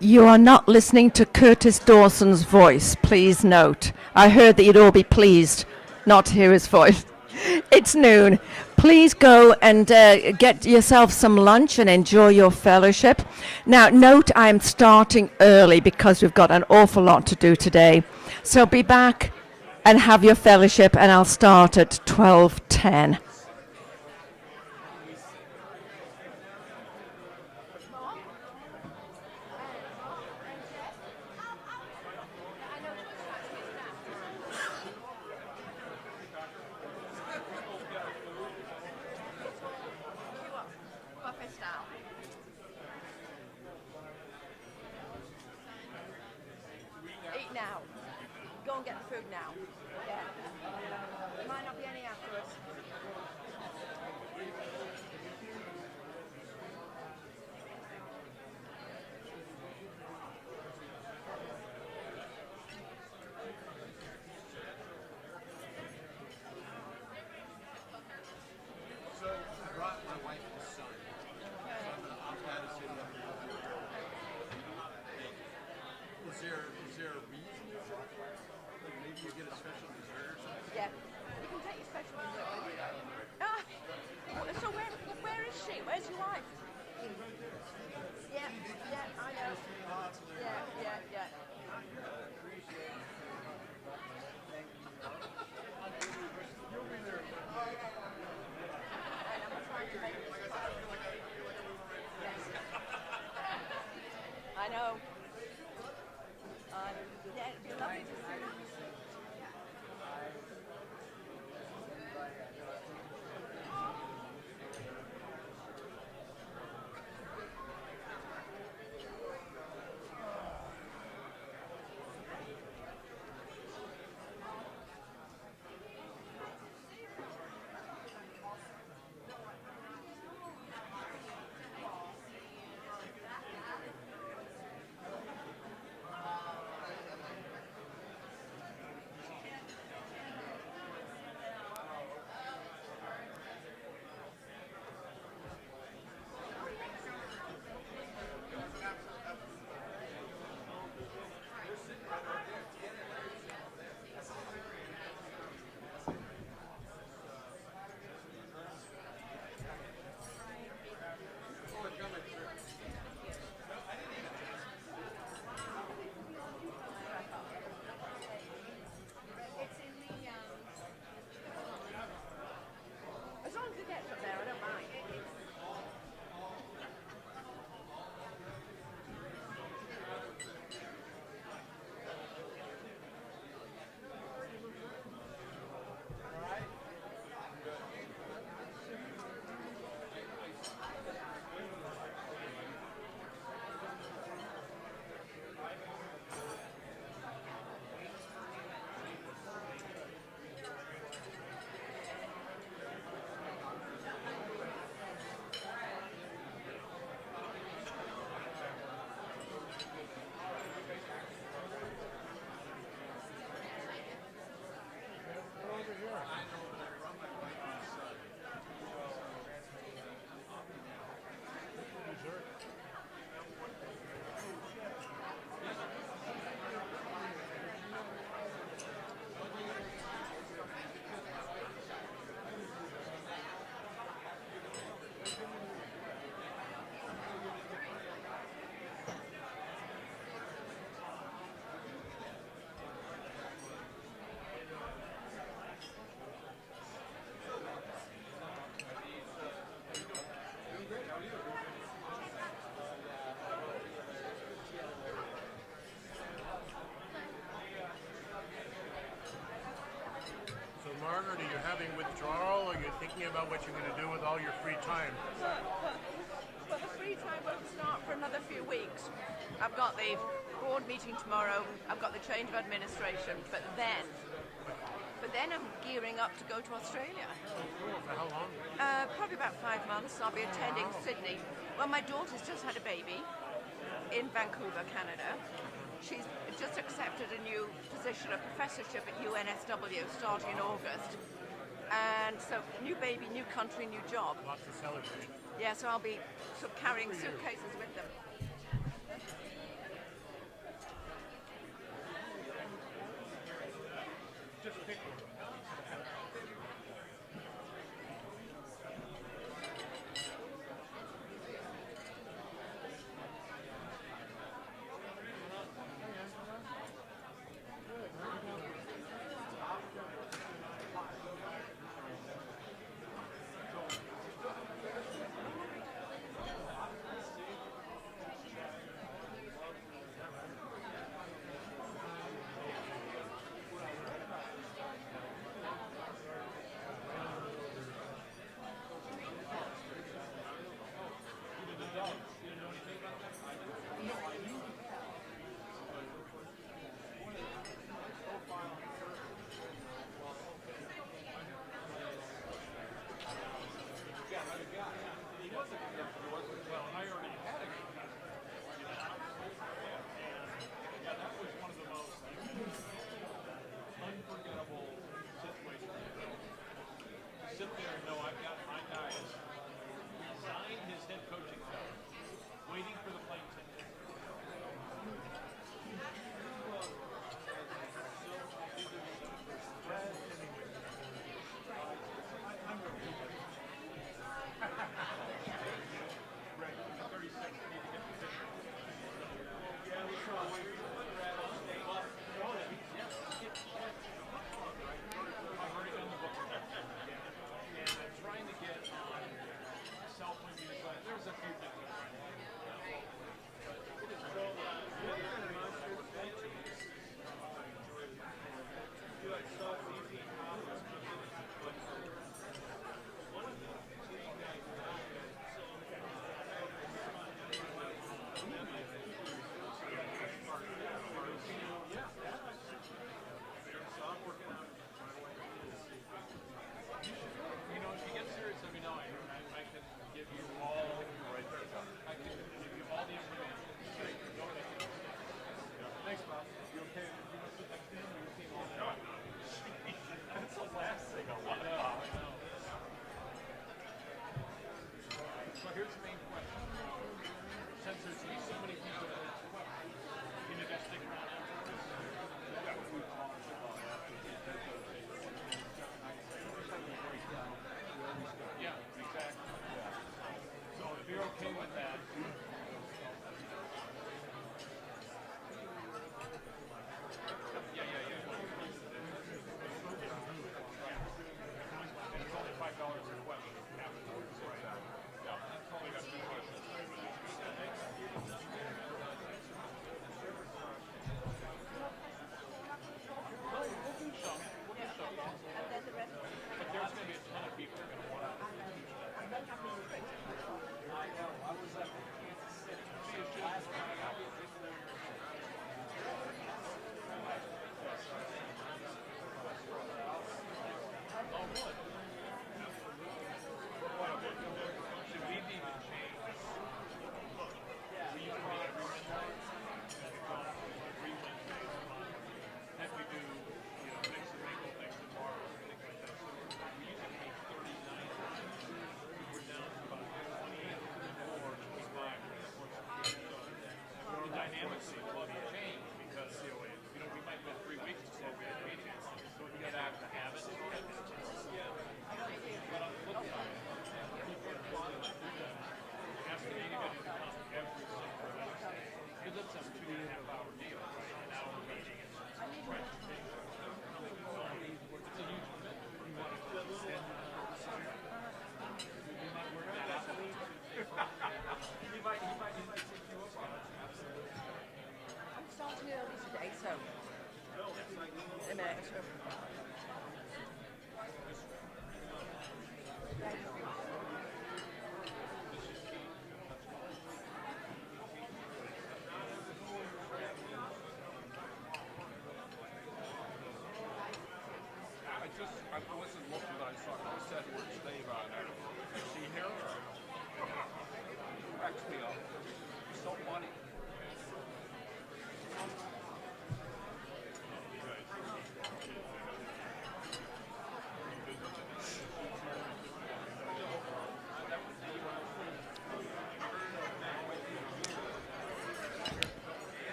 You are not listening to Curtis Dawson's voice, please note. I heard that you'd all be pleased not to hear his voice. It's noon. Please go and get yourself some lunch and enjoy your fellowship. Now, note I'm starting early because we've got an awful lot to do today. So be back and have your fellowship, and I'll start at 12:10. Eat now. Go and get the food now. Yeah. There might not be any afterwards. So I brought my wife and son. I'm glad to see them. Is there a reason you brought that? Like maybe you get a special dessert or something? Yeah. You can take your special dessert with you. So where is she? Where's your wife? Yeah, I know. Yeah. I know. Yeah, it'd be lovely to see you. or are you having withdrawal? Or are you thinking about what you're going to do with all your free time? Well, the free time won't start for another few weeks. I've got the board meeting tomorrow. I've got the change of administration, but then I'm gearing up to go to Australia. Cool. For how long? Probably about 5 months. I'll be attending Sydney. Well, my daughter's just had a baby in Vancouver, Canada. She's just accepted a new position, a professorship at UNSW starting in August. And so, new baby, new country, new job. Lots to celebrate. Yeah, so I'll be sort of carrying suitcases with them. Just pick one. Starting early today, so a minute. I wasn't looking, but I saw it said which name on it. You see here? Cracks me up. So funny.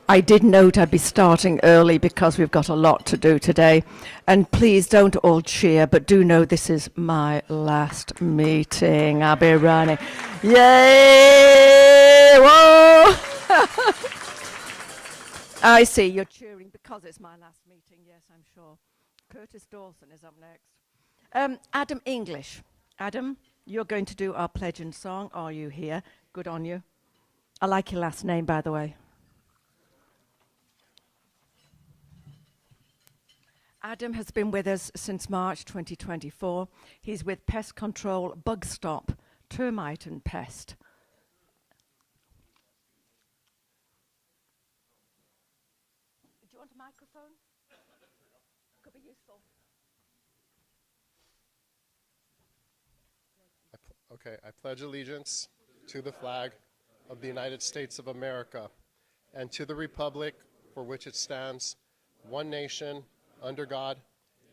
I did note I'd be starting early because we've got a lot to do today. And please don't all cheer, but do know this is my last meeting. I'll be running. Yay! Whoa! I see you're cheering because it's my last meeting. Yes, I'm sure. Curtis Dawson is up next. Adam English. Adam, you're going to do our pledge and song. Are you here? Good on you. I like your last name, by the way. Adam has been with us since March 2024. He's with Pest Control, Bug Stop, Termite and Pest. Do you want a microphone? Could be useful. Okay, I pledge allegiance to the flag of the United States of America and to the republic for which it stands, one nation, under God,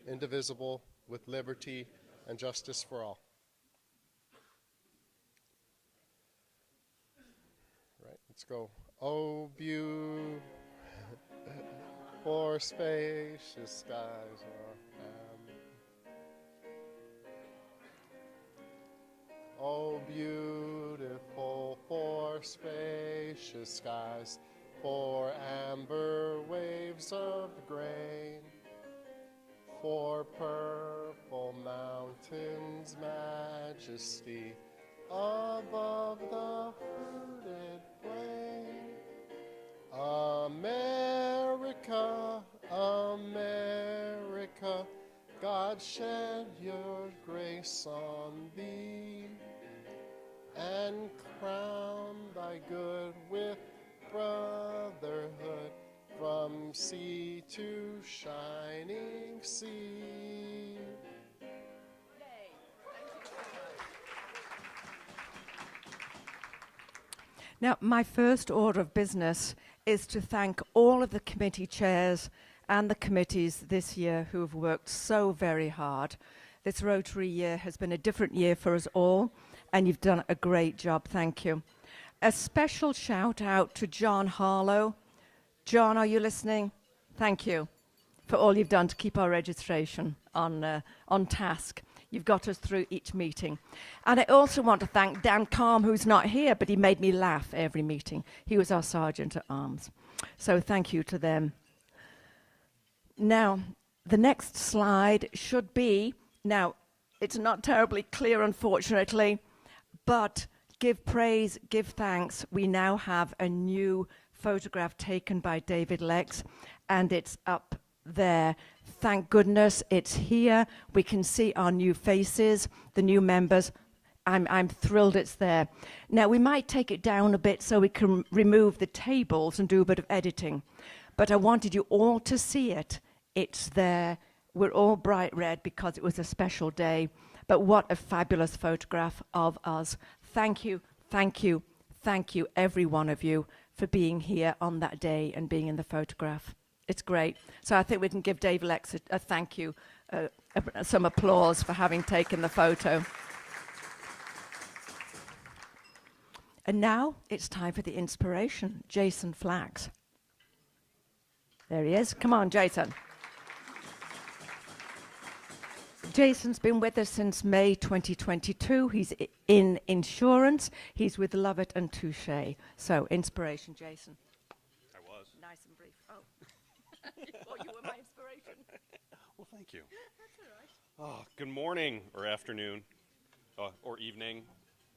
indivisible, with liberty and justice for all. Right, let's go. Oh, beautiful for spacious skies are Oh, beautiful for spacious skies, for amber waves of grain, for purple mountains' majesty above the fruited plain. America, America, God shed your grace on thee, and crown thy good with brotherhood from sea to shining sea. Now, my first order of business is to thank all of the committee chairs and the committees this year who have worked so very hard. This Rotary year has been a different year for us all, and you've done a great job. Thank you. A special shout out to John Harlow. John, are you listening? Thank you for all you've done to keep our registration on task. You've got us through each meeting. And I also want to thank Dan Calm, who's not here, but he made me laugh every meeting. He was our Sergeant at Arms. So thank you to them. Now, the next slide should be, now, it's not terribly clear, unfortunately, but give praise, give thanks. We now have a new photograph taken by David Lex, and it's up there. Thank goodness it's here. We can see our new faces, the new members. I'm thrilled it's there. Now, we might take it down a bit so we can remove the tables and do a bit of editing. But I wanted you all to see it. It's there. We're all bright red because it was a special day. But what a fabulous photograph of us. Thank you, thank you, thank you, every one of you, for being here on that day and being in the photograph. It's great. So I think we can give Dave Lex a thank you, some applause for having taken the photo. And now it's time for the inspiration. Jason Flax. There he is. Come on, Jason. Jason's been with us since May 2022. He's in insurance. He's with Lovett and Touche. So, inspiration, Jason. I was. Nice and brief. Oh. You thought you were my inspiration. Well, thank you. That's all right. Oh, good morning or afternoon or evening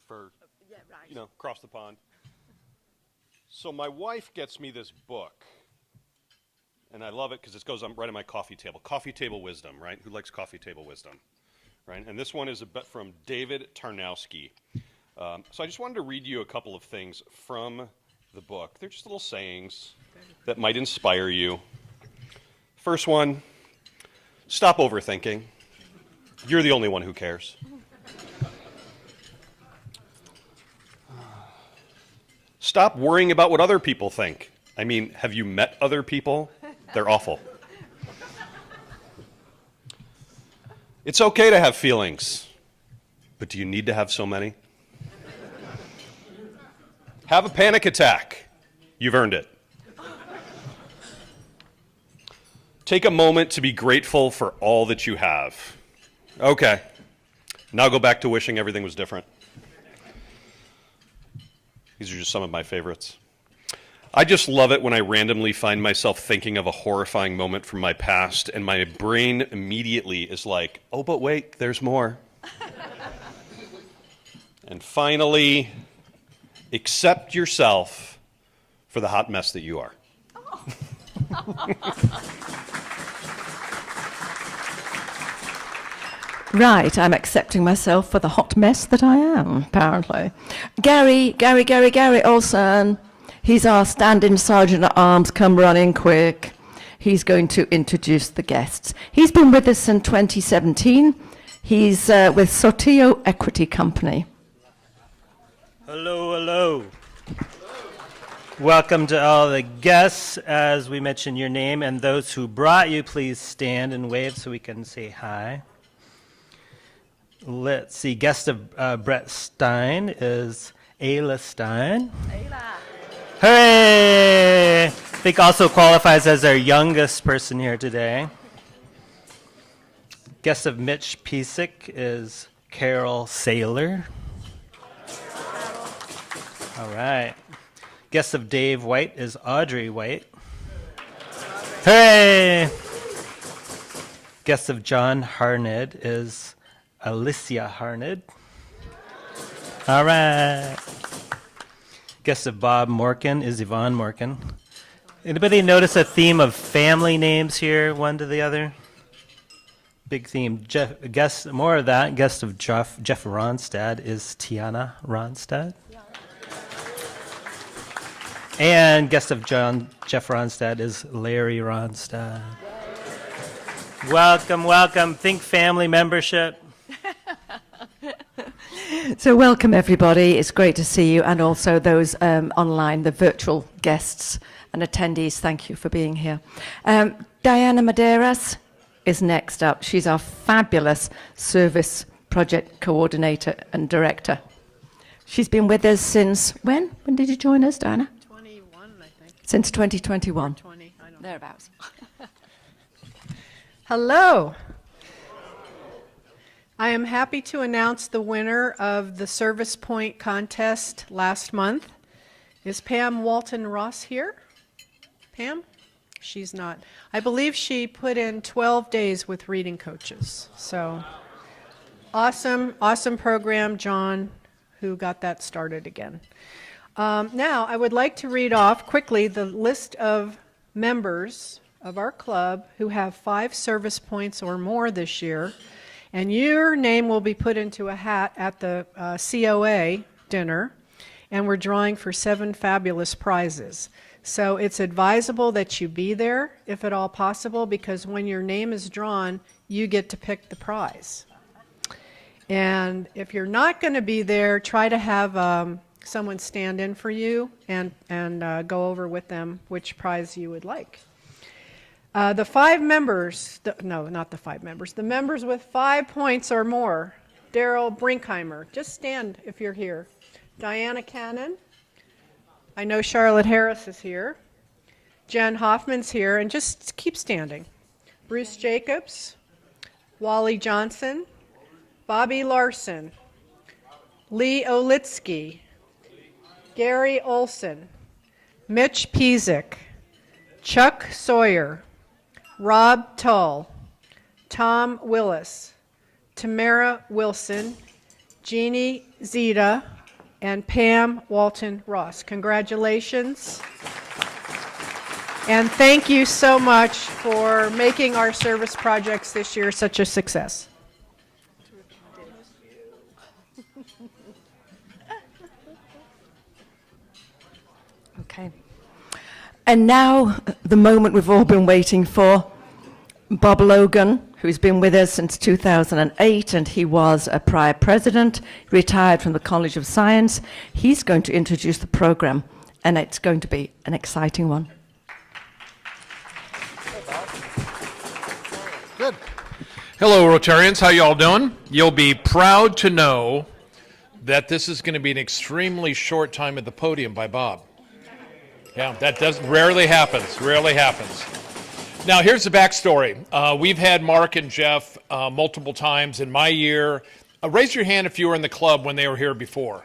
for, Yeah, right. you know, across the pond. So my wife gets me this book, and I love it because it goes on right on my coffee table. Coffee table wisdom, right? Who likes coffee table wisdom, right? And this one is a bit from David Tarnowski. So I just wanted to read you a couple of things from the book. They're just little sayings that might inspire you. First one, stop overthinking. You're the only one who cares. Stop worrying about what other people think. I mean, have you met other people? They're awful. It's okay to have feelings, but do you need to have so many? Have a panic attack. You've earned it. Take a moment to be grateful for all that you have. Okay, now go back to wishing everything was different. These are just some of my favorites. I just love it when I randomly find myself thinking of a horrifying moment from my past, and my brain immediately is like, oh, but wait, there's more. And finally, accept yourself for the hot mess that you are. Right, I'm accepting myself for the hot mess that I am, apparently. Gary Olson. He's our stand-in sergeant at arms, come running quick. He's going to introduce the guests. He's been with us since 2017. He's with Sotillo Equity Company. Hello, hello. Welcome to all the guests. As we mention your name and those who brought you, please stand and wave so we can say hi. Let's see, guest of Brett Stein is Ayla Stein. Ayla. Hooray! I think also qualifies as our youngest person here today. Guest of Mitch Piesick is Carol Saylor. All right. Guest of Dave White is Audrey White. Hooray! Guest of John Harned is Alicia Harned. All right. Guest of Bob Morkin is Yvonne Morkin. Anybody notice a theme of family names here, one to the other? Big theme. More of that. Guest of Jeff Ronstadt is Tiana Ronstadt. And guest of Jeff Ronstadt is Larry Ronstadt. Welcome, welcome. Think family membership. So welcome, everybody. It's great to see you, and also those online, the virtual guests and attendees. Thank you for being here. Diana Madeiras is next up. She's our fabulous service project coordinator and director. She's been with us since when? When did you join us, Diana? 21, I think. Since 2021. 20, I don't know. Thereabouts. Hello. I am happy to announce the winner of the Service Point contest last month. Is Pam Walton Ross here? Pam? She's not. I believe she put in 12 days with reading coaches. So awesome, awesome program, John, who got that started again. Now, I would like to read off quickly the list of members of our club who have 5 service points or more this year. And your name will be put into a hat at the COA dinner, and we're drawing for 7 fabulous prizes. So it's advisable that you be there, if at all possible, because when your name is drawn, you get to pick the prize. And if you're not going to be there, try to have someone stand in for you and go over with them which prize you would like. The 5 members, no, not the 5 members, the members with 5 points or more. Daryl Brinkheimer, just stand if you're here. Diana Cannon, I know Charlotte Harris is here. Jen Hoffman's here, and just keep standing. Bruce Jacobs, Wally Johnson, Bobby Larson, Lee Olitsky, Gary Olson, Mitch Pizik, Chuck Sawyer, Rob Tull, Tom Willis, Tamara Wilson, Jeannie Zeta, and Pam Walton Ross. Congratulations. And thank you so much for making our service projects this year such a success. Okay. And now, the moment we've all been waiting for. Bob Logan, who's been with us since 2008, and he was a prior president, retired from the College of Science. He's going to introduce the program, and it's going to be an exciting one. Good. Hello, Rotarians. How y'all doing? You'll be proud to know that this is going to be an extremely short time at the podium by Bob. Yeah, that rarely happens. Rarely happens. Now, here's the backstory. We've had Mark and Jeff multiple times in my year. Raise your hand if you were in the club when they were here before.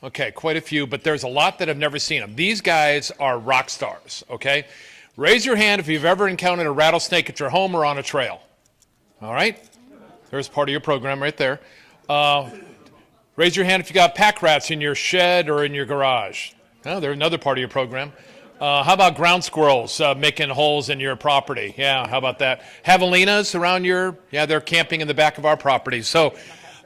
Okay, quite a few, but there's a lot that have never seen them. These guys are rock stars, okay? Raise your hand if you've ever encountered a rattlesnake at your home or on a trail. All right? There's part of your program right there. Raise your hand if you got pack rats in your shed or in your garage. Oh, they're another part of your program. How about ground squirrels making holes in your property? Yeah, how about that? Javelinas around they're camping in the back of our property. So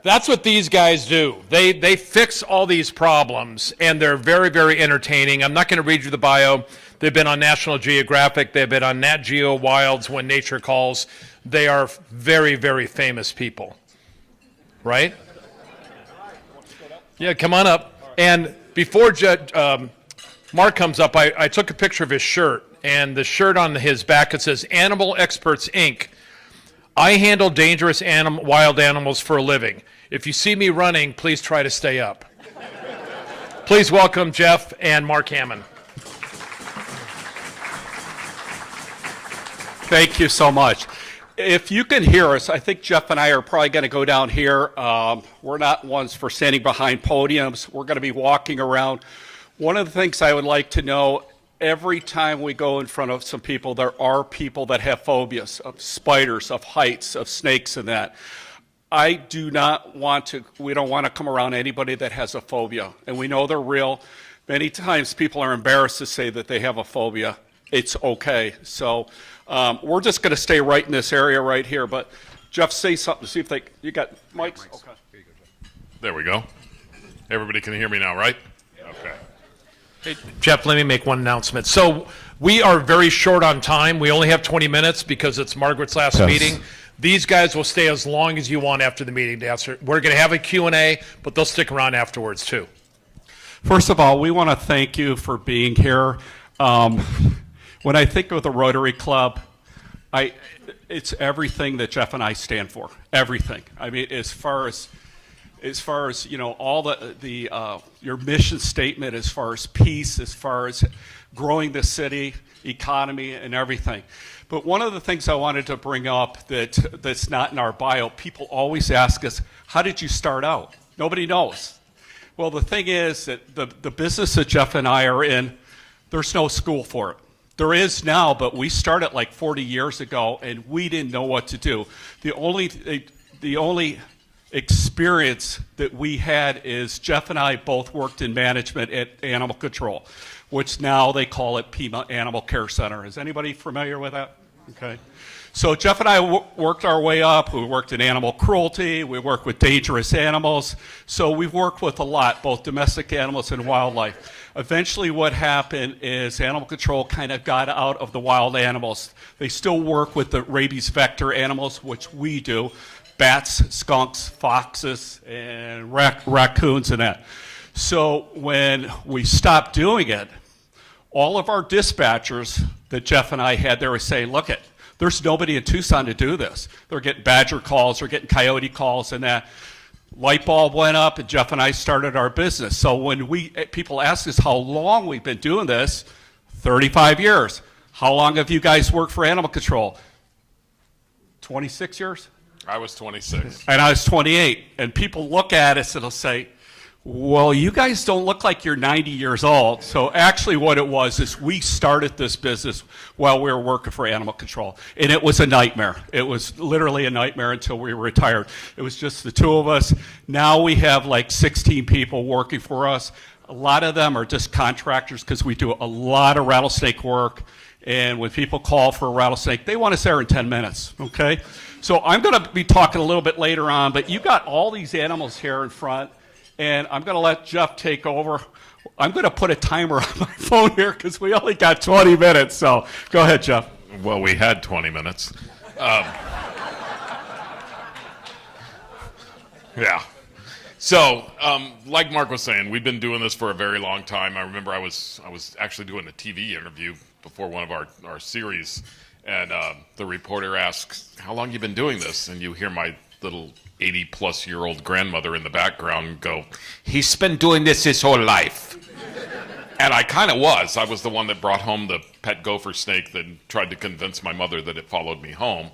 that's what these guys do. They fix all these problems, and they're very, very entertaining. I'm not going to read you the bio. They've been on National Geographic. They've been on Nat Geo Wilds When Nature Calls. They are very, very famous people. Right? Yeah, come on up. And before Mark comes up, I took a picture of his shirt, and the shirt on his back, it says, Animal Experts, Inc. I handle dangerous wild animals for a living. If you see me running, please try to stay up. Please welcome Jeff and Mark Hammond. Thank you so much. If you can hear us, I think Jeff and I are probably going to go down here. We're not ones for standing behind podiums. We're going to be walking around. One of the things I would like to know, every time we go in front of some people, there are people that have phobias of spiders, of heights, of snakes and that. We don't want to come around anybody that has a phobia. And we know they're real. Many times people are embarrassed to say that they have a phobia. It's okay. So we're just going to stay right in this area right here. But Jeff, say something. See if you got mics? Okay. There we go. Everybody can hear me now, right? Okay. Hey, Jeff, let me make one announcement. So we are very short on time. We only have 20 minutes because it's Margaret's last meeting. These guys will stay as long as you want after the meeting to answer. We're going to have a Q&A, but they'll stick around afterwards too. First of all, we want to thank you for being here. When I think of the Rotary Club, it's everything that Jeff and I stand for. Everything. I mean, as far as all your mission statement, as far as peace, as far as growing the city, economy, and everything. But one of the things I wanted to bring up that's not in our bio, people always ask us, how did you start out? Nobody knows. Well, the thing is that the business that Jeff and I are in, there's no school for it. There is now, but we started like 40 years ago, and we didn't know what to do. The only experience that we had is Jeff and I both worked in management at animal control, which now they call it Pima Animal Care Center. Is anybody familiar with that? Okay. So Jeff and I worked our way up. We worked in animal cruelty. We worked with dangerous animals. So we've worked with a lot, both domestic animals and wildlife. Eventually what happened is animal control kind of got out of the wild animals. They still work with the rabies vector animals, which we do. Bats, skunks, foxes, and raccoons and that. So when we stopped doing it, all of our dispatchers that Jeff and I had, they were saying, look it, there's nobody in Tucson to do this. They're getting badger calls, they're getting coyote calls and that. Light bulb went up and Jeff and I started our business. So when people ask us how long we've been doing this, 35 years. How long have you guys worked for animal control? 26 years? I was 26. and I was 28. And people look at us and they'll say, well, you guys don't look like you're 90 years old. So actually what it was is we started this business while we were working for animal control. And it was a nightmare. It was literally a nightmare until we retired. It was just the two of us. Now we have like 16 people working for us. A lot of them are just contractors because we do a lot of rattlesnake work. And when people call for a rattlesnake, they want us there in 10 minutes, okay? So I'm going to be talking a little bit later on, but you got all these animals here in front. And I'm going to let Jeff take over. I'm going to put a timer on my phone here because we only got 20 minutes. So go ahead, Jeff. Well, we had 20 minutes. Yeah. So, like Mark was saying, we've been doing this for a very long time. I remember I was actually doing a TV interview before one of our series, and the reporter asks, "How long you been doing this?" And you hear my little 80-plus-year-old grandmother in the background go, "He's been doing this his whole life." And I kind of was. I was the one that brought home the pet gopher snake that tried to convince my mother that it followed me home.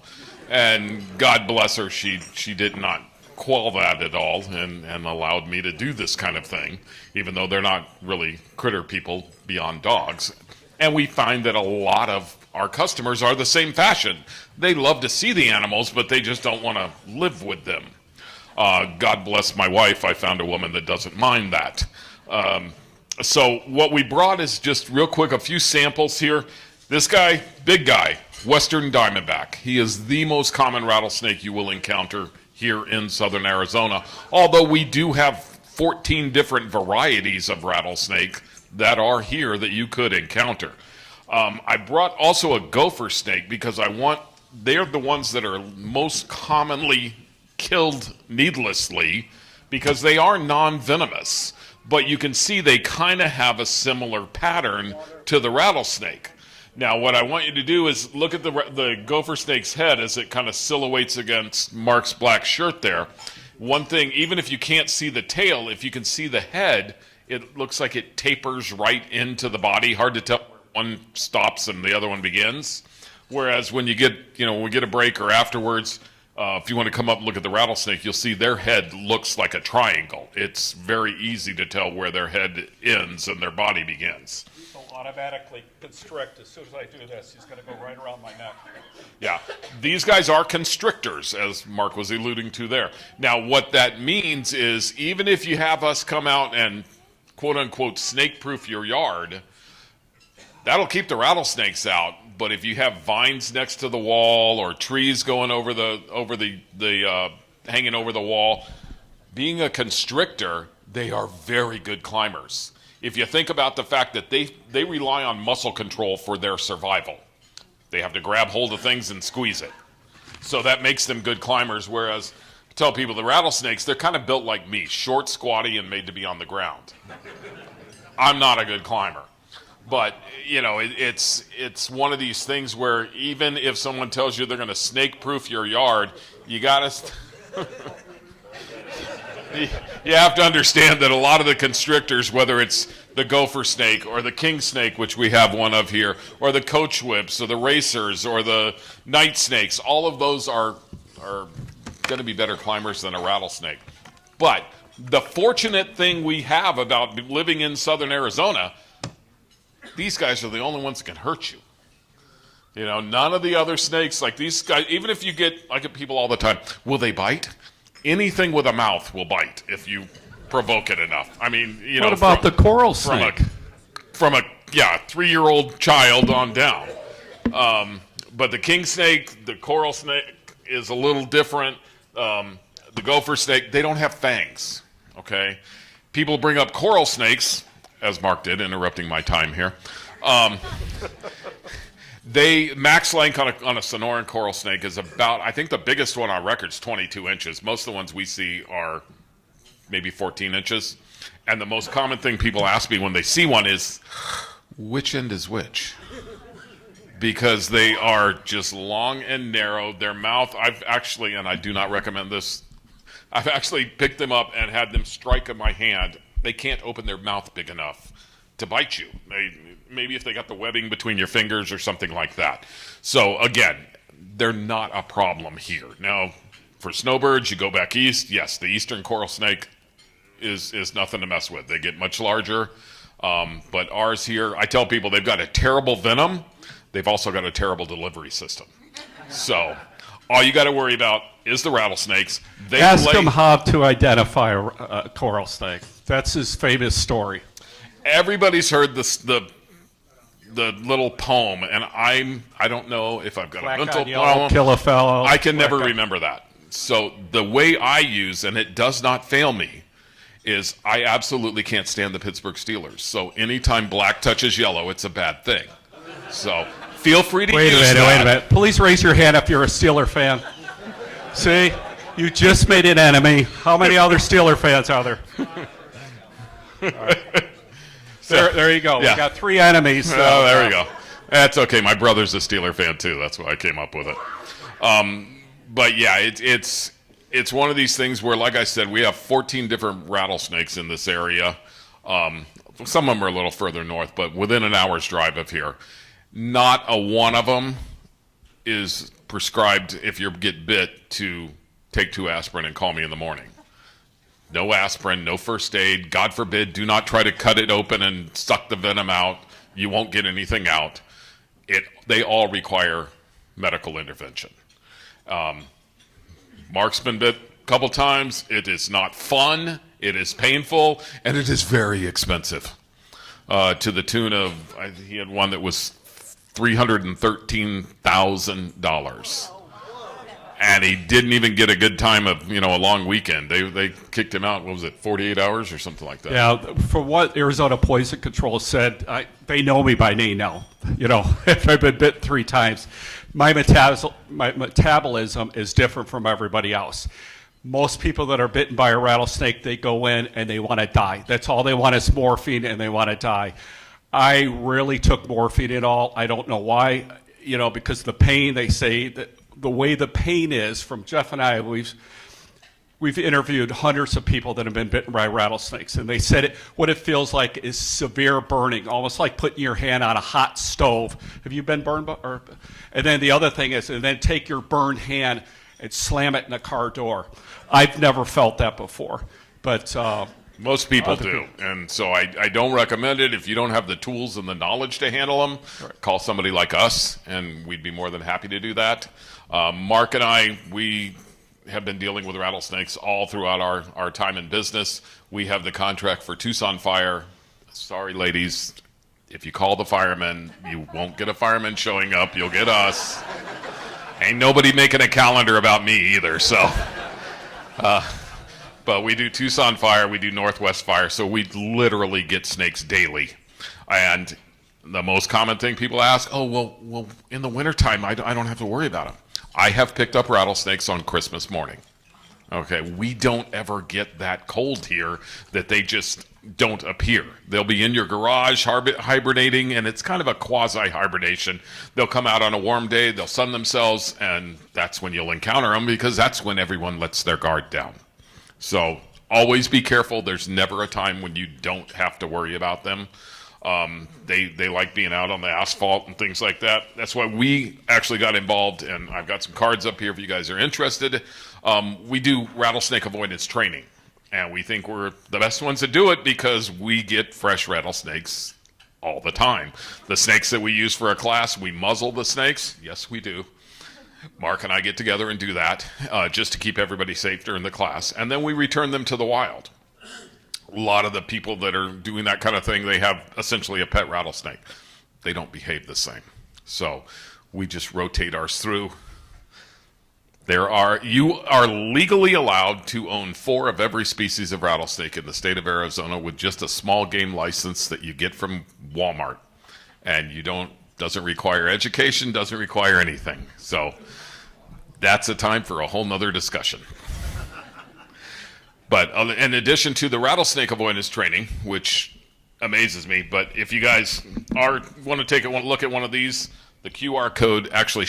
And God bless her, she did not quell that at all and allowed me to do this kind of thing, even though they're not really critter people beyond dogs. And we find that a lot of our customers are the same fashion. They love to see the animals, but they just don't want to live with them. God bless my wife. I found a woman that doesn't mind that. So what we brought is just real quick, a few samples here. This guy, big guy, Western Diamondback. He is the most common rattlesnake you will encounter here in southern Arizona, although we do have 14 different varieties of rattlesnake that are here that you could encounter. I brought also a gopher snake because they're the ones that are most commonly killed needlessly because they are non-venomous. But you can see they kind of have a similar pattern to the rattlesnake. Now, what I want you to do is look at the gopher snake's head as it kind of silhouettes against Mark's black shirt there. One thing, even if you can't see the tail, if you can see the head, it looks like it tapers right into the body. Hard to tell where one stops and the other one begins. Whereas when when we get a break or afterwards, if you want to come up and look at the rattlesnake, you'll see their head looks like a triangle. It's very easy to tell where their head ends and their body begins. He'll automatically constrict as soon as I do this. He's going to go right around my neck. Yeah, these guys are constrictors, as Mark was alluding to there. Now, what that means is even if you have us come out and quote-unquote snake-proof your yard, that'll keep the rattlesnakes out. But if you have vines next to the wall or trees going over the hanging over the wall, being a constrictor, they are very good climbers. If you think about the fact that they rely on muscle control for their survival. They have to grab hold of things and squeeze it. So that makes them good climbers, whereas I tell people the rattlesnakes, they're kind of built like me, short, squatty, and made to be on the ground. I'm not a good climber. But, it's one of these things where even if someone tells you they're going to snake-proof your yard, you got to... You have to understand that a lot of the constrictors, whether it's the gopher snake or the king snake, which we have one of here, or the coach whips or the racers or the night snakes, all of those are going to be better climbers than a rattlesnake. But the fortunate thing we have about living in southern Arizona, these guys are the only ones that can hurt you. None of the other snakes, like these guys, even if I get people all the time, will they bite? Anything with a mouth will bite if you provoke it enough. I mean, What about the coral snake? From a 3-year-old child on down. But the king snake, the coral snake is a little different. The gopher snake, they don't have fangs, okay? People bring up coral snakes, as Mark did, interrupting my time here. Max length on a Sonoran coral snake is about, I think the biggest one on record is 22 inches. Most of the ones we see are maybe 14 inches. And the most common thing people ask me when they see one is, which end is which? Because they are just long and narrow. Their mouth, I've actually, and I do not recommend this, I've actually picked them up and had them strike in my hand. They can't open their mouth big enough to bite you. Maybe if they got the webbing between your fingers or something like that. So again, they're not a problem here. Now, For snowbirds, you go back east. Yes, the eastern coral snake is nothing to mess with. They get much larger. But ours here, I tell people they've got a terrible venom. They've also got a terrible delivery system. So all you got to worry about is the rattlesnakes. They Ask him how to identify a coral snake. That's his famous story. Everybody's heard the little poem, and I don't know if I've got a mental problem. Kill a fellow. I can never remember that. So the way I use, and it does not fail me, is I absolutely can't stand the Pittsburgh Steelers. So anytime black touches yellow, it's a bad thing. So feel free to use that. Wait a minute. Please raise your hand if you're a Steeler fan. See? You just made an enemy. How many other Steeler fans are there? All right. There you go. Yeah. We got 3 enemies. So, Oh, there you go. That's okay. My brother's a Steeler fan too. That's why I came up with it. But yeah, it's one of these things where, like I said, we have 14 different rattlesnakes in this area. Some of them are a little further north, but within an hour's drive of here. Not a one of them is prescribed, if you get bit, to take 2 aspirin and call me in the morning. No aspirin, no first aid. God forbid, do not try to cut it open and suck the venom out. You won't get anything out. They all require medical intervention. Mark's been bit a couple times. It is not fun. It is painful, and it is very expensive. To the tune of, he had one that was $313,000. And he didn't even get a good time of, a long weekend. They kicked him out, what was it, 48 hours or something like that? Yeah, for what Arizona Poison Control said, they know me by name now. If I've been bit 3 times. My metabolism is different from everybody else. Most people that are bitten by a rattlesnake, they go in and they want to die. That's all they want is morphine, and they want to die. I really took morphine at all. I don't know why, because the pain, they say that the way the pain is, from Jeff and I, we've interviewed hundreds of people that have been bitten by rattlesnakes, and they said what it feels like is severe burning, almost like putting your hand on a hot stove. Have you been burned? And then the other thing is, and then take your burned hand and slam it in a car door. I've never felt that before, but most people do, and so I don't recommend it. If you don't have the tools and the knowledge to handle them, call somebody like us, and we'd be more than happy to do that. Mark and I, we have been dealing with rattlesnakes all throughout our time in business. We have the contract for Tucson Fire. Sorry, ladies, if you call the firemen, you won't get a fireman showing up. You'll get us. Ain't nobody making a calendar about me either, so. But we do Tucson Fire, we do Northwest Fire, so we literally get snakes daily. And the most common thing people ask, well, in the wintertime, I don't have to worry about them. I have picked up rattlesnakes on Christmas morning. Okay, we don't ever get that cold here that they just don't appear. They'll be in your garage hibernating, and it's kind of a quasi-hibernation. They'll come out on a warm day, they'll sun themselves, and that's when you'll encounter them, because that's when everyone lets their guard down. So always be careful. There's never a time when you don't have to worry about them. They like being out on the asphalt and things like that. That's why we actually got involved, and I've got some cards up here if you guys are interested. We do rattlesnake avoidance training, and we think we're the best ones to do it because we get fresh rattlesnakes all the time. The snakes that we use for a class, we muzzle the snakes. Yes, we do. Mark and I get together and do that just to keep everybody safe during the class, and then we return them to the wild. A lot of the people that are doing that kind of thing, they have essentially a pet rattlesnake. They don't behave the same. So we just rotate ours through. You are legally allowed to own 4 of every species of rattlesnake in the state of Arizona with just a small game license that you get from Walmart. And doesn't require education, doesn't require anything. So that's a time for a whole nother discussion. But in addition to the rattlesnake avoidance training, which amazes me, but if you guys want to take a look at one of these, the QR code actually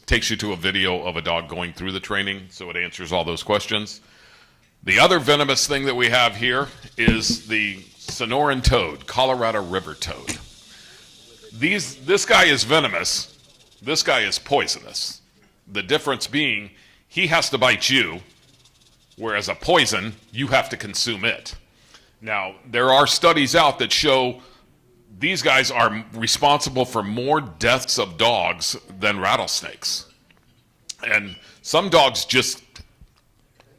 takes you to a video of a dog going through the training, so it answers all those questions. The other venomous thing that we have here is the Sonoran toad, Colorado River toad. This guy is venomous. This guy is poisonous. The difference being he has to bite you, whereas a poison, you have to consume it. Now, there are studies out that show these guys are responsible for more deaths of dogs than rattlesnakes. And some dogs just,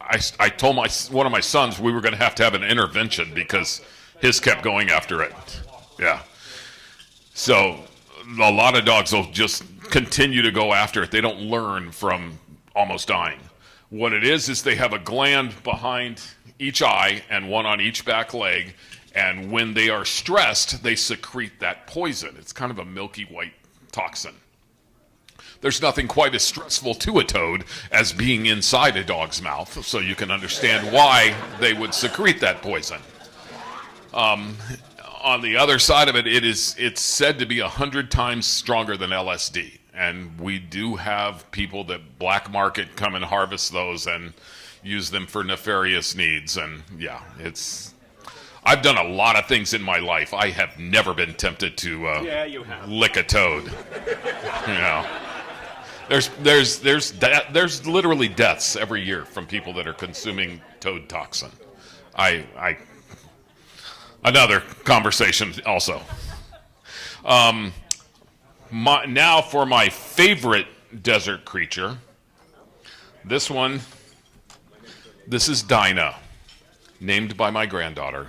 I told one of my sons we were going to have an intervention because his kept going after it. Yeah. So a lot of dogs will just continue to go after it. They don't learn from almost dying. What it is they have a gland behind each eye and one on each back leg, and when they are stressed, they secrete that poison. It's kind of a milky white toxin. There's nothing quite as stressful to a toad as being inside a dog's mouth, so you can understand why they would secrete that poison. On the other side of it, it's said to be 100 times stronger than LSD. And we do have people that black market come and harvest those and use them for nefarious needs. And yeah, I've done a lot of things in my life. I have never been tempted to you have. lick a toad. You know, there's literally deaths every year from people that are consuming toad toxin. Another conversation also. Now for my favorite desert creature. This is Dinah, named by my granddaughter.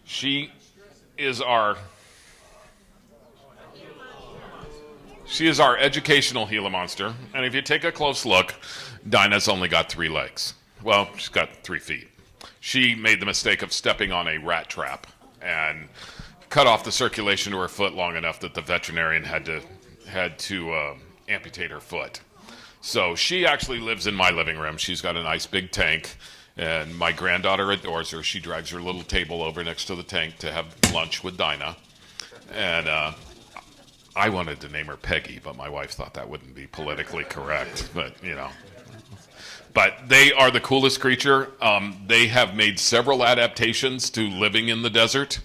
She is our educational Gila monster. And if you take a close look, Dinah's only got 3 legs. Well, she's got 3 feet. She made the mistake of stepping on a rat trap and cut off the circulation to her foot long enough that the veterinarian had to amputate her foot. So she actually lives in my living room. She's got a nice big tank, and my granddaughter adores her. She drags her little table over next to the tank to have lunch with Dinah. And I wanted to name her Peggy, but my wife thought that wouldn't be politically correct. But, you know. But they are the coolest creature. They have made several adaptations to living in the desert.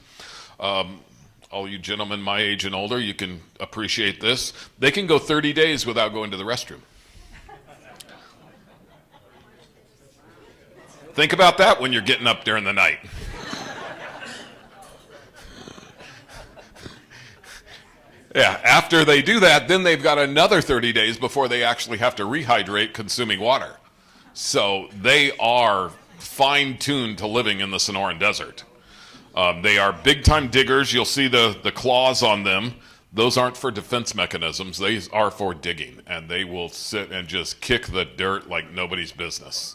All you gentlemen my age and older, you can appreciate this. They can go 30 days without going to the restroom. Think about that when you're getting up during the night. Yeah, after they do that, then they've got another 30 days before they actually have to rehydrate consuming water. So they are fine-tuned to living in the Sonoran Desert. They are big-time diggers. You'll see the claws on them. Those aren't for defense mechanisms. They are for digging, and they will sit and just kick the dirt like nobody's business.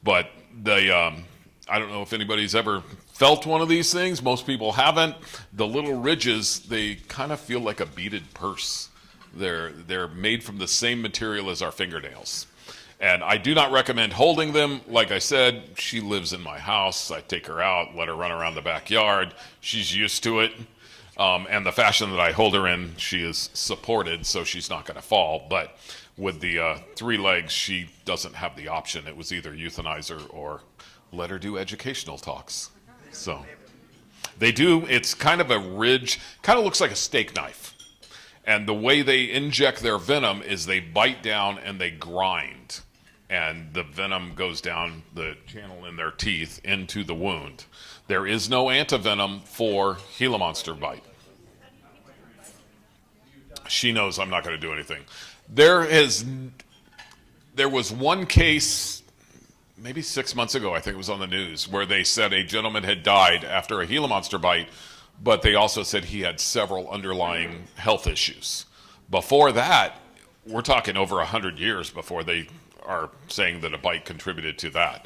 But I don't know if anybody's ever felt one of these things. Most people haven't. The little ridges, they kind of feel like a beaded purse. They're made from the same material as our fingernails. And I do not recommend holding them. Like I said, she lives in my house. I take her out, let her run around the backyard. She's used to it. And the fashion that I hold her in, she is supported, so she's not going to fall. But with the 3 legs, she doesn't have the option. It was either euthanize her or let her do educational talks. So they do. It's kind of a ridge, kind of looks like a steak knife. And the way they inject their venom is they bite down and they grind. And the venom goes down the channel in their teeth into the wound. There is no antivenom for Gila monster bite. She knows I'm not going to do anything. There was one case, maybe 6 months ago, I think it was on the news, where they said a gentleman had died after a Gila monster bite, but they also said he had several underlying health issues. Before that, we're talking over 100 years before they are saying that a bite contributed to that.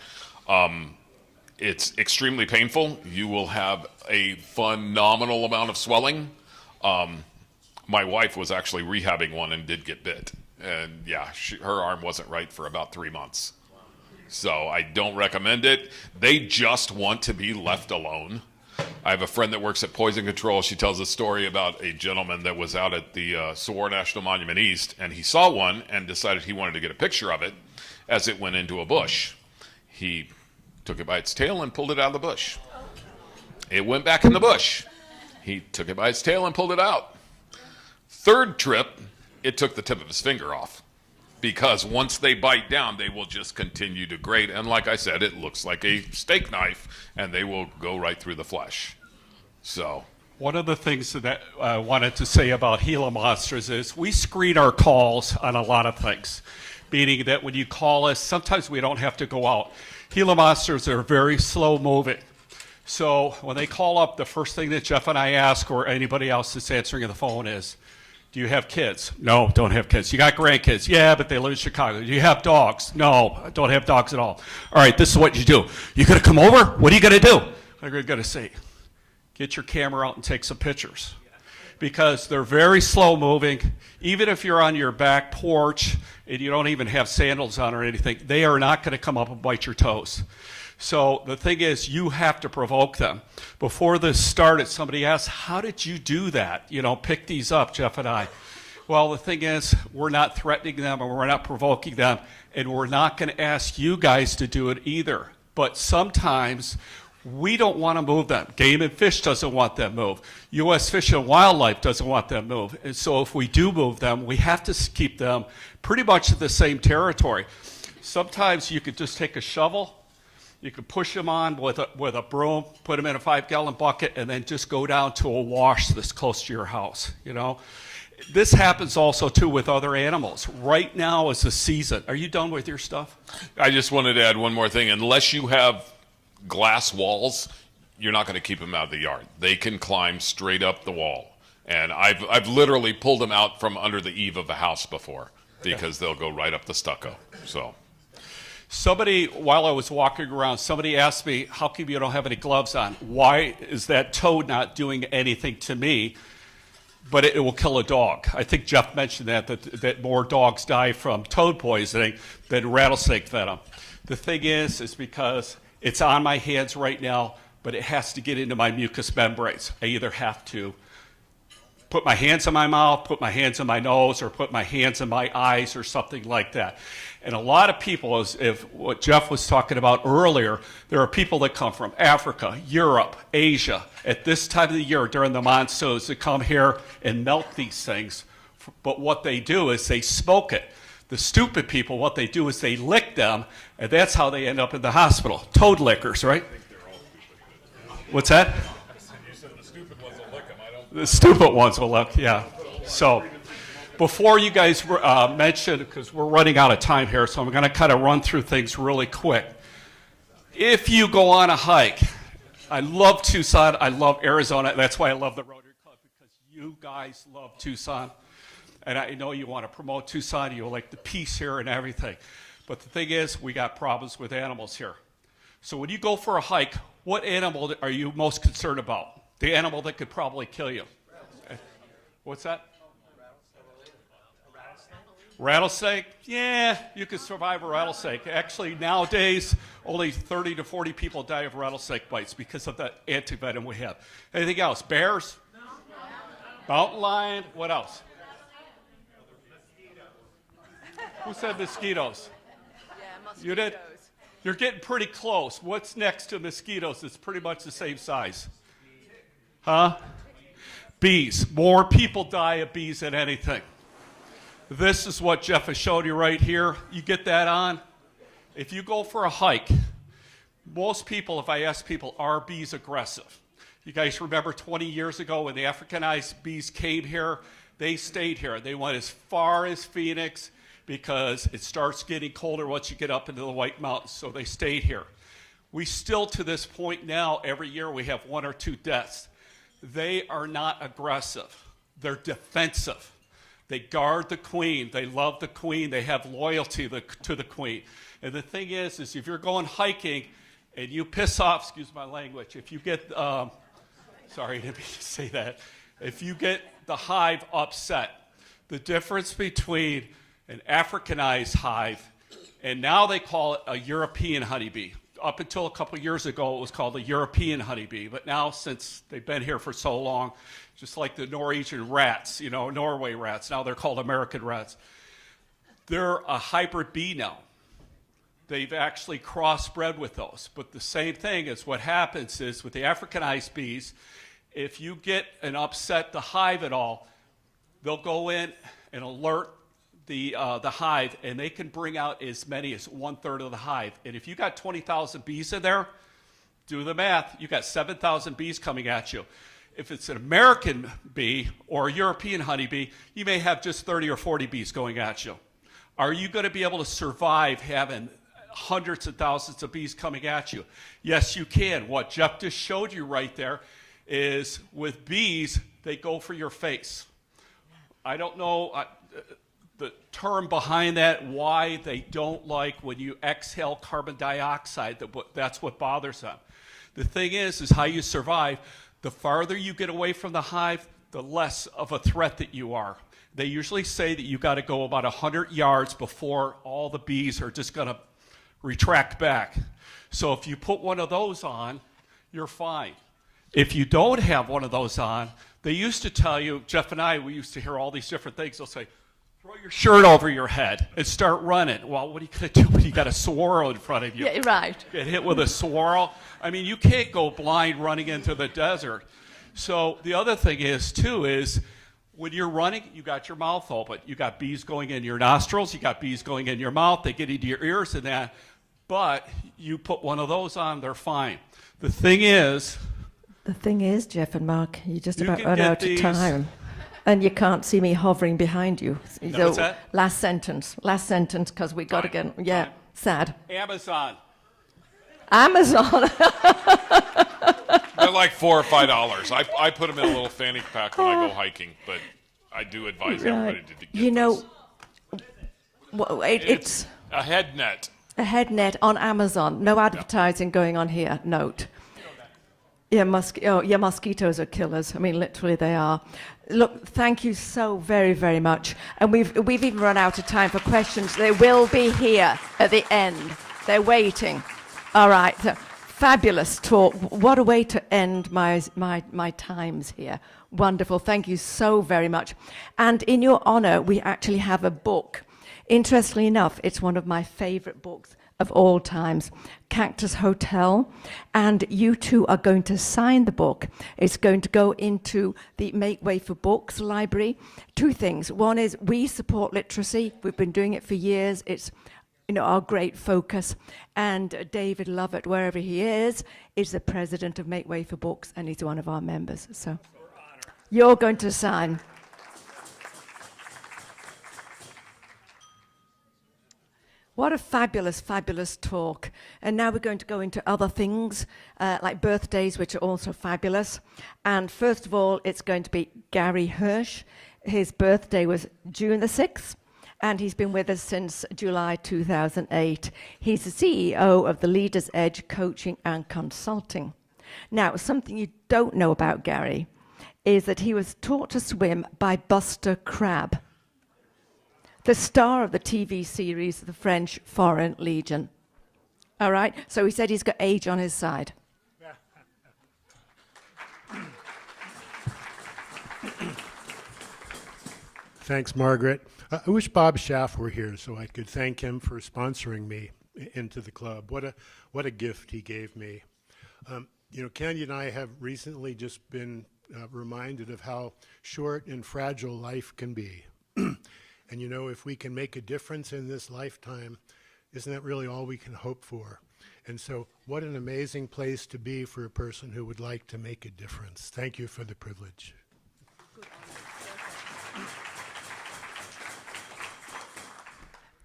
It's extremely painful. You will have a phenomenal amount of swelling. My wife was actually rehabbing one and did get bit. And yeah, her arm wasn't right for about 3 months. So I don't recommend it. They just want to be left alone. I have a friend that works at Poison Control. She tells a story about a gentleman that was out at the Saguaro National Monument East, and he saw one and decided he wanted to get a picture of it as it went into a bush. He took it by its tail and pulled it out of the bush. It went back in the bush. He took it by its tail and pulled it out. Third trip, it took the tip of his finger off. because once they bite down, they will just continue to grate. And like I said, it looks like a steak knife, and they will go right through the flesh. So. One of the things that I wanted to say about Gila monsters is we screen our calls on a lot of things, meaning that when you call us, sometimes we don't have to go out. Gila monsters are very slow moving. So when they call up, the first thing that Jeff and I ask, or anybody else that's answering the phone, is, do you have kids? No, don't have kids. You got grandkids? Yeah, but they live in Chicago. Do you have dogs? No, I don't have dogs at all. All right, this is what you do. You gonna come over? What are you gonna do? I'm gonna say, get your camera out and take some pictures. Because they're very slow moving. Even if you're on your back porch and you don't even have sandals on or anything, they are not going to come up and bite your toes. So the thing is, you have to provoke them. Before this started, somebody asked, how did you do that? You know, pick these up, Jeff and I. Well, the thing is, we're not threatening them and we're not provoking them, and we're not going to ask you guys to do it either. But sometimes we don't want to move them. Game and Fish doesn't want them moved. U.S. Fish and Wildlife doesn't want them moved. And so if we do move them, we have to keep them pretty much in the same territory. Sometimes you could just take a shovel, you could push them on with a broom, put them in a 5-gallon bucket, and then just go down to a wash that's close to your house, you know. This happens also, too, with other animals. Right now is the season. Are you done with your stuff? I just wanted to add one more thing. Unless you have glass walls, you're not going to keep them out of the yard. They can climb straight up the wall. And I've literally pulled them out from under the eave of a house before because they'll go right up the stucco. So. Somebody, while I was walking around, somebody asked me, how come you don't have any gloves on? Why is that toad not doing anything to me, but it will kill a dog? I think Jeff mentioned that more dogs die from toad poisoning than rattlesnake venom. The thing is because it's on my hands right now, but it has to get into my mucous membranes. I either have to put my hands in my mouth, put my hands in my nose, or put my hands in my eyes or something like that. And a lot of people, if what Jeff was talking about earlier, there are people that come from Africa, Europe, Asia, at this time of the year during the monsoons that come here and melt these things. But what they do is they smoke it. The stupid people, what they do is they lick them, and that's how they end up in the hospital. Toad lickers, right? What's that? You said the stupid ones will lick them. The stupid ones will lick, yeah. So before you guys mention, because we're running out of time here, so I'm going to kind of run through things really quick. If you go on a hike, I love Tucson, I love Arizona. That's why I love the Rotary Club, because you guys love Tucson. And I know you want to promote Tucson, you like the peace here and everything. But the thing is, we got problems with animals here. So when you go for a hike, what animal are you most concerned about? The animal that could probably kill you. What's that? Rattlesnake? Yeah, you could survive a rattlesnake. Actually, nowadays, only 30 to 40 people die of rattlesnake bites because of the antivenom we have. Anything else? Bears? Mountain lion? What else? Who said mosquitoes? Yeah, mosquitoes. You did? You're getting pretty close. What's next to mosquitoes? It's pretty much the same size. Huh? Bees. More people die of bees than anything. This is what Jeff has showed you right here. You get that on. If you go for a hike, most people, if I ask people, are bees aggressive? You guys remember 20 years ago when the Africanized bees came here? They stayed here. They went as far as Phoenix, because it starts getting colder once you get up into the White Mountains, so they stayed here. We still, to this point now, every year we have 1 or 2 deaths. They are not aggressive. They're defensive. They guard the queen. They love the queen. They have loyalty to the queen. And the thing is if you're going hiking and you piss off, excuse my language, if you get, sorry, I didn't mean to say that, if you get the hive upset, the difference between an Africanized hive, and now they call it a European honeybee. Up until a couple years ago, it was called a European honeybee. But now, since they've been here for so long, just like the Norwegian rats, you know, Norway rats, now they're called American rats. They're a hybrid bee now. They've actually crossbred with those. But the same thing is what happens is with the Africanized bees, if you get an upset the hive at all, they'll go in and alert the hive, and they can bring out as many as 1/3 of the hive. And if you got 20,000 bees in there, do the math. You got 7,000 bees coming at you. If it's an American bee or a European honeybee, you may have just 30 or 40 bees going at you. Are you going to be able to survive having hundreds of thousands of bees coming at you? Yes, you can. What Jeff just showed you right there is with bees, they go for your face. I don't know the term behind that, why they don't like when you exhale carbon dioxide. That's what bothers them. The thing is how you survive. The farther you get away from the hive, the less of a threat that you are. They usually say that you got to go about 100 yards before all the bees are just going to retract back. So if you put one of those on, you're fine. If you don't have one of those on, they used to tell you, Jeff and I, we used to hear all these different things. They'll say, throw your shirt over your head and start running. Well, what are you going to do when you got a swirl in front of you? Yeah, right. Get hit with a swirl. I mean, you can't go blind running into the desert. So the other thing is, too, is when you're running, you got your mouth open. You got bees going in your nostrils. You got bees going in your mouth. They get into your ears and that. But you put one of those on, they're fine. The thing is, Jeff and Mark, you just You about can run get out these- of time. And you can't see me hovering behind you. No, what's that? Last sentence, because we got to Fine, get, yeah, fine. sad. Amazon. Amazon. They're like $4 or $5. I put them in a little fanny pack when I go hiking, but I do advise everybody to get You know, those. it's a head net. a head net on Amazon. No advertising going on here. Note. Yeah, mosquitoes are killers. I mean, literally they are. Look, thank you so very, very much. And we've even run out of time for questions. They will be here at the end. They're waiting. All right. So, fabulous talk. What a way to end my times here. Wonderful. Thank you so very much. And in your honor, we actually have a book. Interestingly enough, it's one of my favorite books of all times, Cactus Hotel, and you two are going to sign the book. It's going to go into the Make Way for Books library. Two things. One is we support literacy. We've been doing it for years. It's our great focus. And David Lovett, wherever he is the president of Make Way for Books, and he's one of our members. So you're going to sign. What a fabulous, fabulous talk. And now we're going to go into other things, like birthdays, which are also fabulous. And first of all, it's going to be Gary Hirsch. His birthday was June the 6th, and he's been with us since July 2008. He's the CEO of the Leaders Edge Coaching and Consulting. Now, something you don't know about Gary is that he was taught to swim by Buster Crabbe, the star of the TV series, The French Foreign Legion. All right? So he said he's got age on his side. Thanks, Margaret. I wish Bob Schaff were here so I could thank him for sponsoring me into the club. What a gift he gave me. Candy and I have recently just been reminded of how short and fragile life can be. And if we can make a difference in this lifetime, isn't that really all we can hope for? And so what an amazing place to be for a person who would like to make a difference. Thank you for the privilege.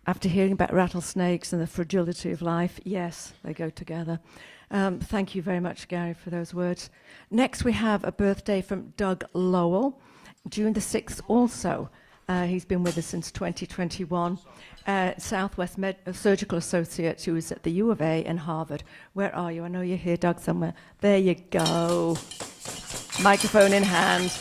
After hearing about rattlesnakes and the fragility of life, yes, they go together. Thank you very much, Gary, for those words. Next, we have a birthday from Doug Lowell, June the 6th also. He's been with us since 2021. Southwest Surgical Associate, who is at the U of A and Harvard. Where are you? I know you're here, Doug, somewhere. There you go. Microphone in hand.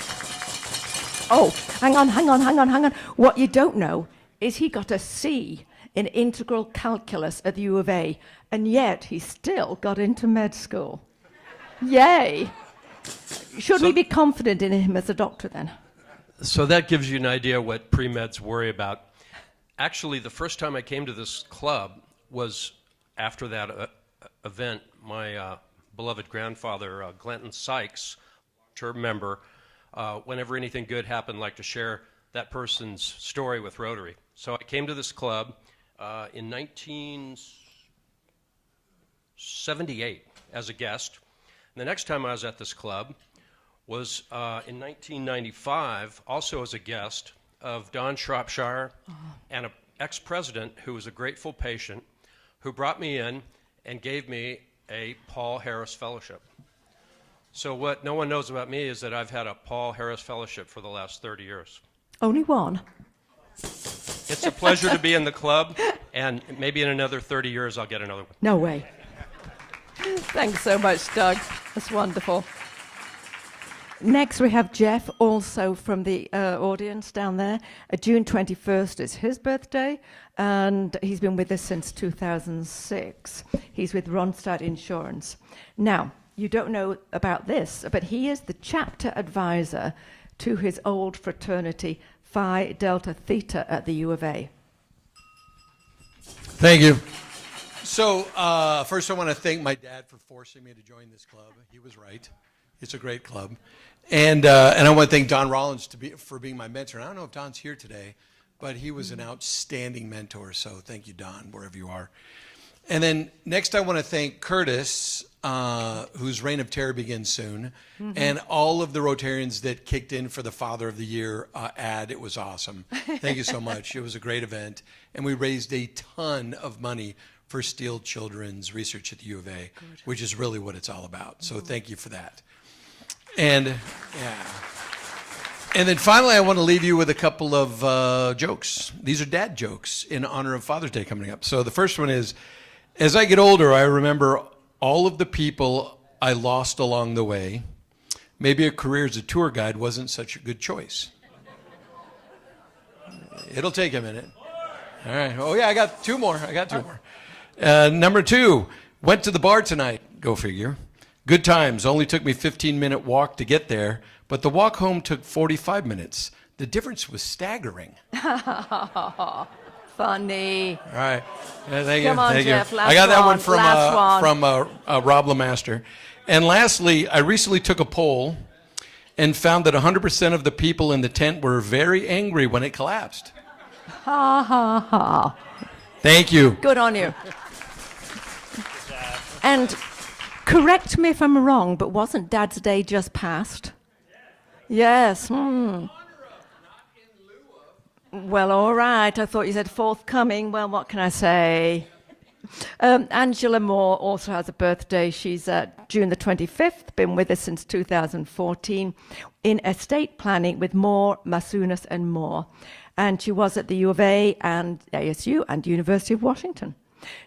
Oh, hang on. What you don't know is he got a C in integral calculus at the U of A, and yet he still got into med school. Yay. Should we be confident in him as a doctor then? So that gives you an idea what pre-meds worry about. Actually, the first time I came to this club was after that event. My beloved grandfather, Glenton Sykes, term member, whenever anything good happened, liked to share that person's story with Rotary. So I came to this club in 1978 as a guest. And the next time I was at this club was in 1995, also as a guest of Don Shropshire and an ex-president who was a grateful patient who brought me in and gave me a Paul Harris Fellowship. So what no one knows about me is that I've had a Paul Harris Fellowship for the last 30 years. Only one. It's a pleasure to be in the club, and maybe in another 30 years I'll get another one. No way. Thanks so much, Doug. That's wonderful. Next, we have Jeff, also from the audience down there. June 21st is his birthday, and he's been with us since 2006. He's with Ronstadt Insurance. Now, you don't know about this, but he is the chapter advisor to his old fraternity, Phi Delta Theta at the U of A. Thank you. So first I want to thank my dad for forcing me to join this club. He was right. It's a great club. And I want to thank Don Rollins for being my mentor. And I don't know if Don's here today, but he was an outstanding mentor. So thank you, Don, wherever you are. And then next I want to thank Curtis, whose reign of terror begins soon, and all of the Rotarians that kicked in for the Father of the Year ad. It was awesome. Thank you so much. It was a great event. And we raised a ton of money for Steele Children's research at the U of A, which is really what it's all about. So thank you for that. And yeah. And then finally, I want to leave you with a couple of jokes. These are dad jokes in honor of Father's Day coming up. So the first one is, as I get older, I remember all of the people I lost along the way. Maybe a career as a tour guide wasn't such a good choice. It'll take a minute. All right. Oh, yeah, I got two more. Number two, went to the bar tonight. Go figure. Good times. Only took me 15-minute walk to get there, but the walk home took 45 minutes. The difference was staggering. Funny. All right. Thank you. Come on, Thank Jeff. you. Last I got that one. one from Last one. Rob Lemaster. And lastly, I recently took a poll and found that 100% of the people in the tent were very angry when it collapsed. Ha, ha, ha. Thank you. Good on you. And correct me if I'm wrong, but wasn't Dad's Day just passed? Yes. Well, all right. I thought you said forthcoming. Well, what can I say? Angela Moore also has a birthday. She's June the 25th, been with us since 2014 in estate planning with Moore, Masunas and Moore. And she was at the U of A and ASU and University of Washington.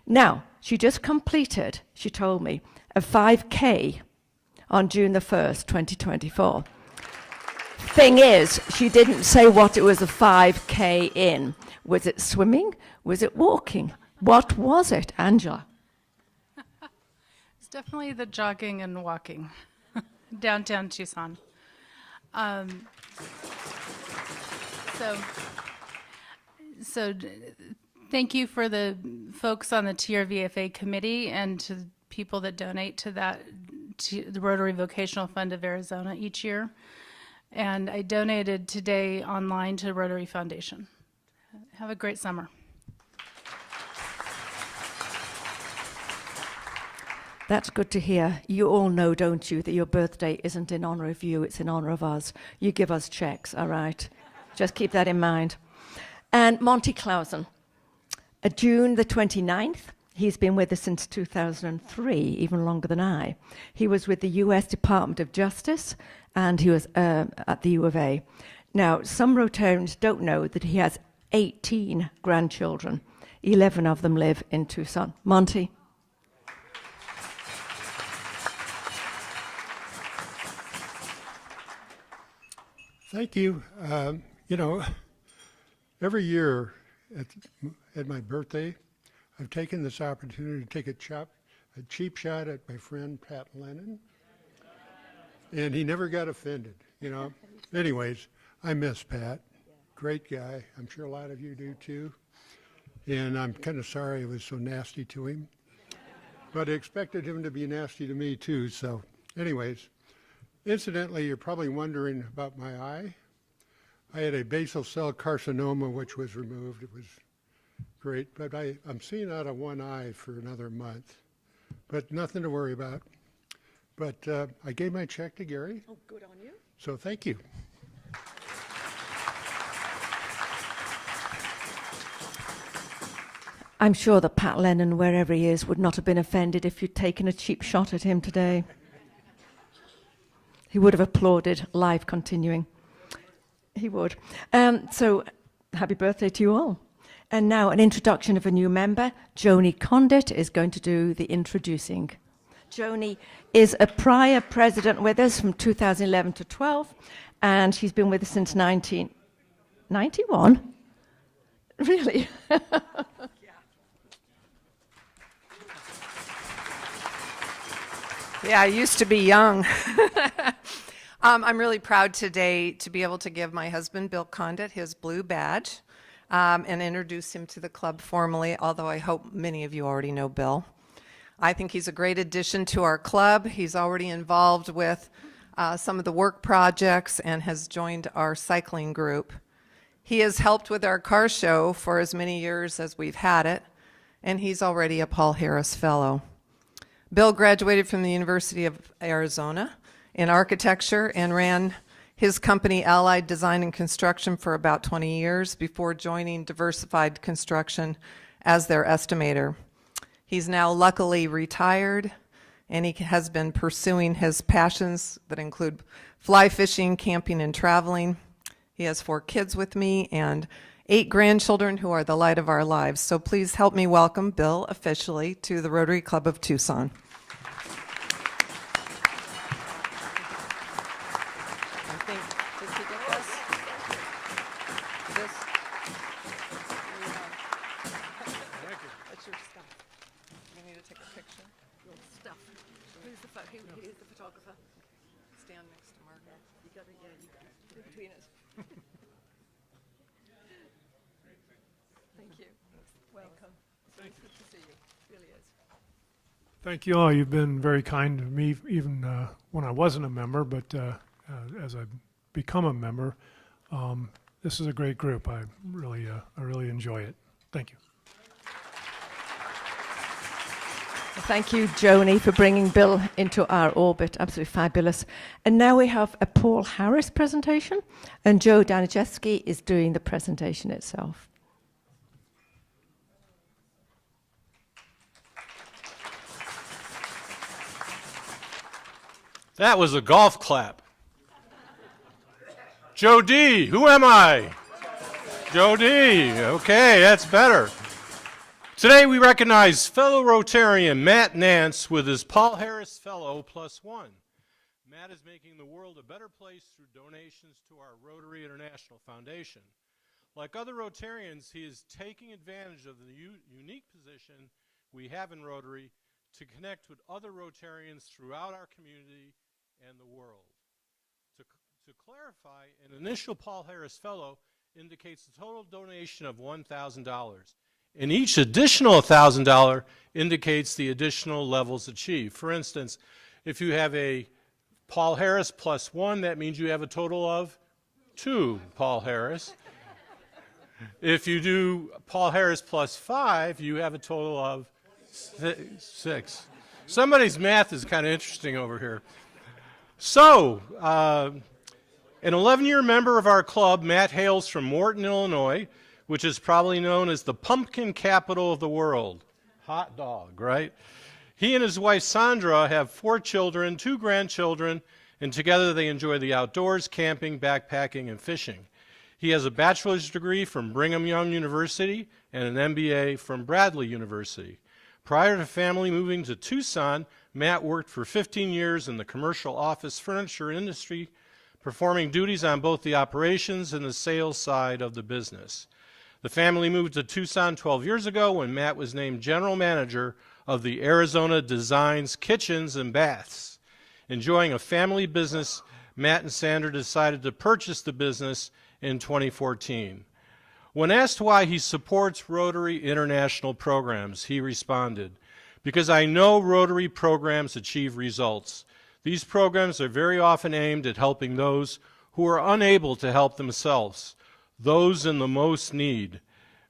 Now, she just completed, she told me, a 5K on June the 1st, 2024. Thing is, she didn't say what it was a 5K in. Was it swimming? Was it walking? What was it, Angela? It's definitely the jogging and walking downtown Tucson. So thank you for the folks on the TRVFA committee and to the people that donate to that, to the Rotary Vocational Fund of Arizona each year. And I donated today online to Rotary Foundation. Have a great summer. That's good to hear. You all know, don't you, that your birthday isn't in honor of you, it's in honor of us. You give us checks, all right? Just keep that in mind. And Monty Clausen, June the 29th, he's been with us since 2003, even longer than I. He was with the U.S. Department of Justice, and he was at the U of A. Now, some Rotarians don't know that he has 18 grandchildren. 11 of them live in Tucson. Monty? Thank you. You know, every year at my birthday, I've taken this opportunity to take a cheap shot at my friend Pat Lennon, and he never got offended, you know. Anyways, I miss Pat. Great guy. I'm sure a lot of you do too. And I'm kind of sorry I was so nasty to him, but I expected him to be nasty to me too. So anyways, incidentally, you're probably wondering about my eye. I had a basal cell carcinoma, which was removed. It was great, but I'm seeing out of one eye for another month, but nothing to worry about. But I gave my check to Gary. Oh, good on you. So thank you. I'm sure that Pat Lennon, wherever he is, would not have been offended if you'd taken a cheap shot at him today. He would have applauded live continuing. He would. So happy birthday to you all. And now an introduction of a new member. Joni Condit is going to do the introducing. Joni is a prior president with us from 2011 to 12, and she's been with us since 1991. Really? Yeah, I used to be young. I'm really proud today to be able to give my husband, Bill Condit, his blue badge and introduce him to the club formally, although I hope many of you already know Bill. I think he's a great addition to our club. He's already involved with some of the work projects and has joined our cycling group. He has helped with our car show for as many years as we've had it, and he's already a Paul Harris Fellow. Bill graduated from the University of Arizona in architecture and ran his company Allied Design and Construction for about 20 years before joining Diversified Construction as their estimator. He's now luckily retired, and he has been pursuing his passions that include fly fishing, camping, and traveling. He has 4 kids with me and 8 grandchildren who are the light of our lives. So please help me welcome Bill officially to the Rotary Club of Tucson. He's the photographer. Stand next to Margaret. You got it, yeah, you got it. Between us. Thank you. Welcome. Thank you. Good to see you. Really is. Thank you all. You've been very kind to me, even when I wasn't a member, but as I've become a member, this is a great group. I really enjoy it. Thank you. Thank you, Joni, for bringing Bill into our orbit. Absolutely fabulous. And now we have a Paul Harris presentation, and Joe Daniszewski is doing the presentation itself. That was a golf clap. Joe D, who am I? Joe D, okay, that's better. Today we recognize fellow Rotarian Matt Nance with his Paul Harris Fellow +1. Matt is making the world a better place through donations to our Rotary International Foundation. Like other Rotarians, he is taking advantage of the unique position we have in Rotary to connect with other Rotarians throughout our community and the world. To clarify, an initial Paul Harris Fellow indicates a total donation of $1,000. And each additional $1,000 indicates the additional levels achieved. For instance, if you have a Paul Harris +1, that means you have a total of 2 Paul Harris. If you do Paul Harris +5, you have a total of 6. Somebody's math is kind of interesting over here. So, an 11-year member of our club, Matt hails from Morton, Illinois, which is probably known as the pumpkin capital of the world. Hot dog, right? He and his wife Sandra have 4 children, 2 grandchildren, and together they enjoy the outdoors, camping, backpacking, and fishing. He has a bachelor's degree from Brigham Young University and an MBA from Bradley University. Prior to family moving to Tucson, Matt worked for 15 years in the commercial office furniture industry, performing duties on both the operations and the sales side of the business. The family moved to Tucson 12 years ago when Matt was named general manager of the Arizona Designs Kitchens and Baths. Enjoying a family business, Matt and Sandra decided to purchase the business in 2014. When asked why he supports Rotary International programs, he responded, "Because I know Rotary programs achieve results. These programs are very often aimed at helping those who are unable to help themselves, those in the most need.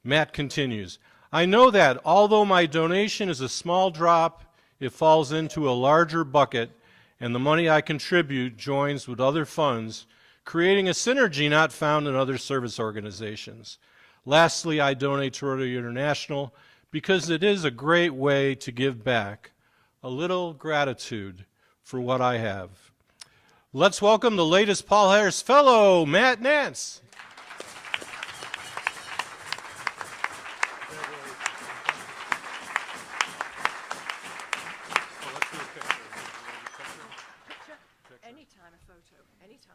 Matt continues, I know that although my donation is a small drop, it falls into a larger bucket, and the money I contribute joins with other funds, creating a synergy not found in other service organizations. Lastly, I donate to Rotary International because it is a great way to give back, a little gratitude for what I have. Let's welcome the latest Paul Harris Fellow, Matt Nance. Anytime a photo, anytime.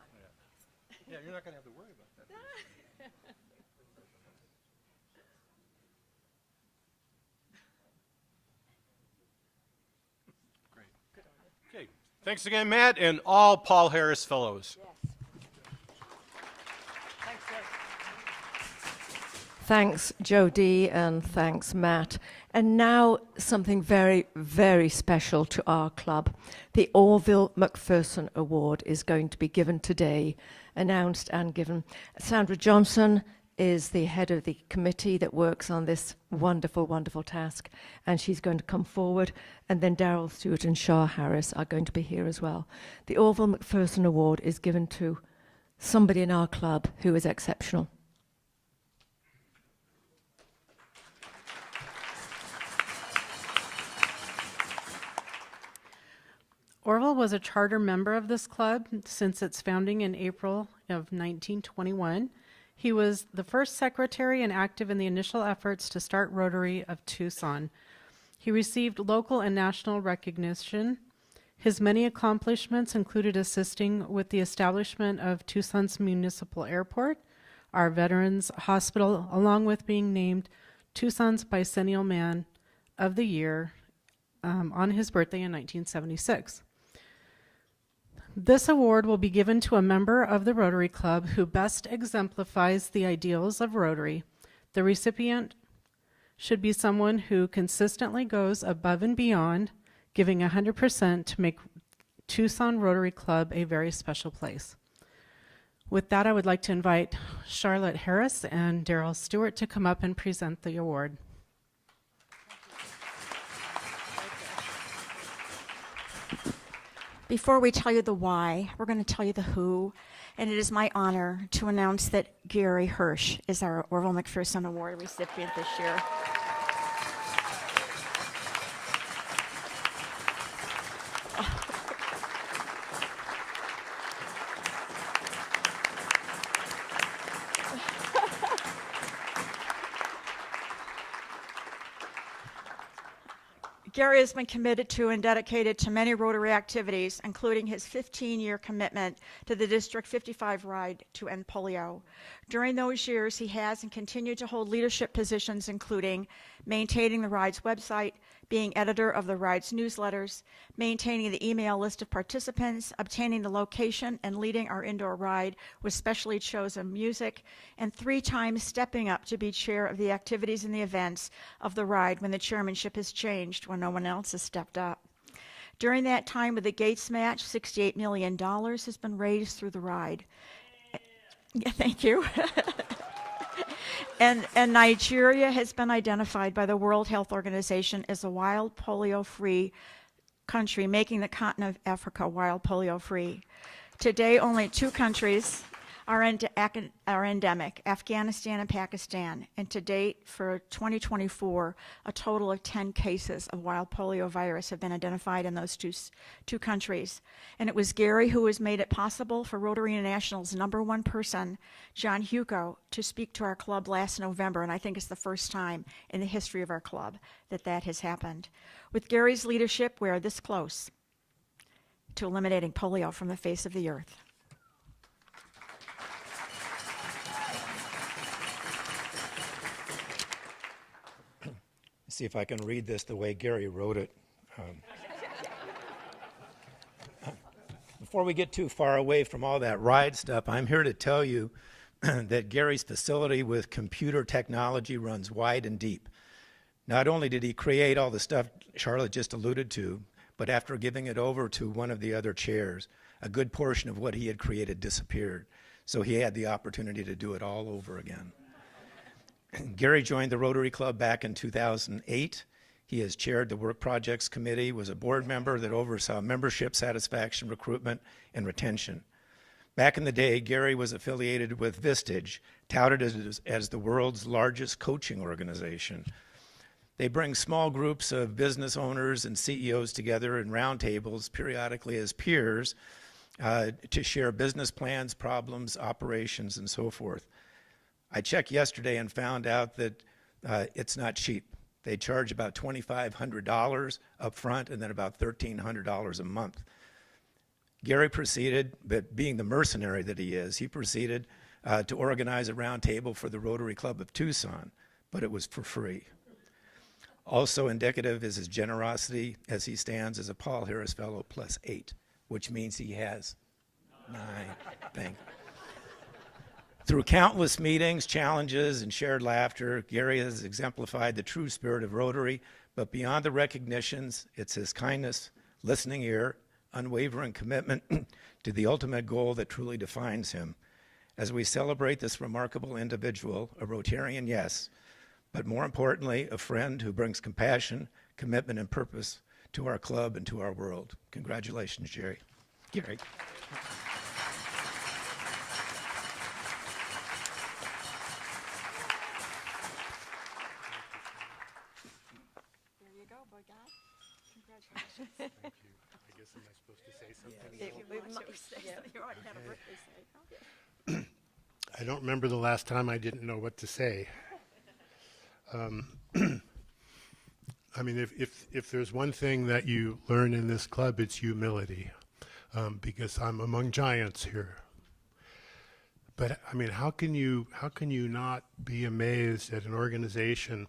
Yeah, you're not going to have to worry about that. Great. Okay. Thanks again, Matt, and all Paul Harris Fellows. Thanks, Jody, and thanks, Matt. And now something very, very special to our club. The Orville McPherson Award is going to be given today, announced and given. Sandra Johnson is the head of the committee that works on this wonderful, wonderful task, and she's going to come forward. And then Darryl Stewart and Shah Harris are going to be here as well. The Orville McPherson Award is given to somebody in our club who is exceptional. Orville was a charter member of this club since its founding in April of 1921. He was the first secretary and active in the initial efforts to start Rotary of Tucson. He received local and national recognition. His many accomplishments included assisting with the establishment of Tucson's municipal airport, our Veterans Hospital, along with being named Tucson's Bicentennial Man of the Year on his birthday in 1976. This award will be given to a member of the Rotary Club who best exemplifies the ideals of Rotary. The recipient should be someone who consistently goes above and beyond, giving 100% to make Tucson Rotary Club a very special place. With that, I would like to invite Charlotte Harris and Darryl Stewart to come up and present the award. Before we tell you the why, we're going to tell you the who, and it is my honor to announce that Gary Hirsch is our Orville McPherson Award recipient this year. Gary has been committed to and dedicated to many Rotary activities, including his 15-year commitment to the District 55 ride to end polio. During those years, he has and continued to hold leadership positions, including maintaining the ride's website, being editor of the ride's newsletters, maintaining the email list of participants, obtaining the location, and leading our indoor ride with specially chosen music, and 3 times stepping up to be chair of the activities and the events of the ride when the chairmanship has changed, when no one else has stepped up. During that time with the Gates match, $68 million has been raised through the ride. Yeah, thank you. And Nigeria has been identified by the World Health Organization as a wild polio-free country, making the continent of Africa wild polio-free. Today, only 2 countries are endemic, Afghanistan and Pakistan. And to date, for 2024, a total of 10 cases of wild polio virus have been identified in those two countries. And it was Gary who has made it possible for Rotary International's #1 person, John Hugo, to speak to our club last November. And I think it's the first time in the history of our club that that has happened. With Gary's leadership, we are this close to eliminating polio from the face of the earth. See if I can read this the way Gary wrote it. Before we get too far away from all that ride stuff, I'm here to tell you that Gary's facility with computer technology runs wide and deep. Not only did he create all the stuff Charlotte just alluded to, but after giving it over to one of the other chairs, a good portion of what he had created disappeared. So he had the opportunity to do it all over again. Gary joined the Rotary Club back in 2008. He has chaired the Work Projects Committee, was a board member that oversaw membership satisfaction, recruitment, and retention. Back in the day, Gary was affiliated with Vistage, touted as the world's largest coaching organization. They bring small groups of business owners and CEOs together in roundtables periodically as peers to share business plans, problems, operations, and so forth. I checked yesterday and found out that it's not cheap. They charge about $2,500 up front and then about $1,300 a month. Gary proceeded, but being the mercenary that he is, he proceeded to organize a roundtable for the Rotary Club of Tucson, but it was for free. Also indicative is his generosity as he stands as a Paul Harris Fellow +8, which means he has 9. Thank you. Through countless meetings, challenges, and shared laughter, Gary has exemplified the true spirit of Rotary, but beyond the recognitions, it's his kindness, listening ear, unwavering commitment to the ultimate goal that truly defines him. As we celebrate this remarkable individual, a Rotarian, yes, but more importantly, a friend who brings compassion, commitment, and purpose to our club and to our world. Congratulations, Gary. Gary. There you go, boy guy. Congratulations. Thank you. I guess am I supposed to say something? You already had a birthday say. I don't remember the last time I didn't know what to say. I mean, if there's one thing that you learn in this club, it's humility, because I'm among giants here. But I mean, how can you not be amazed at an organization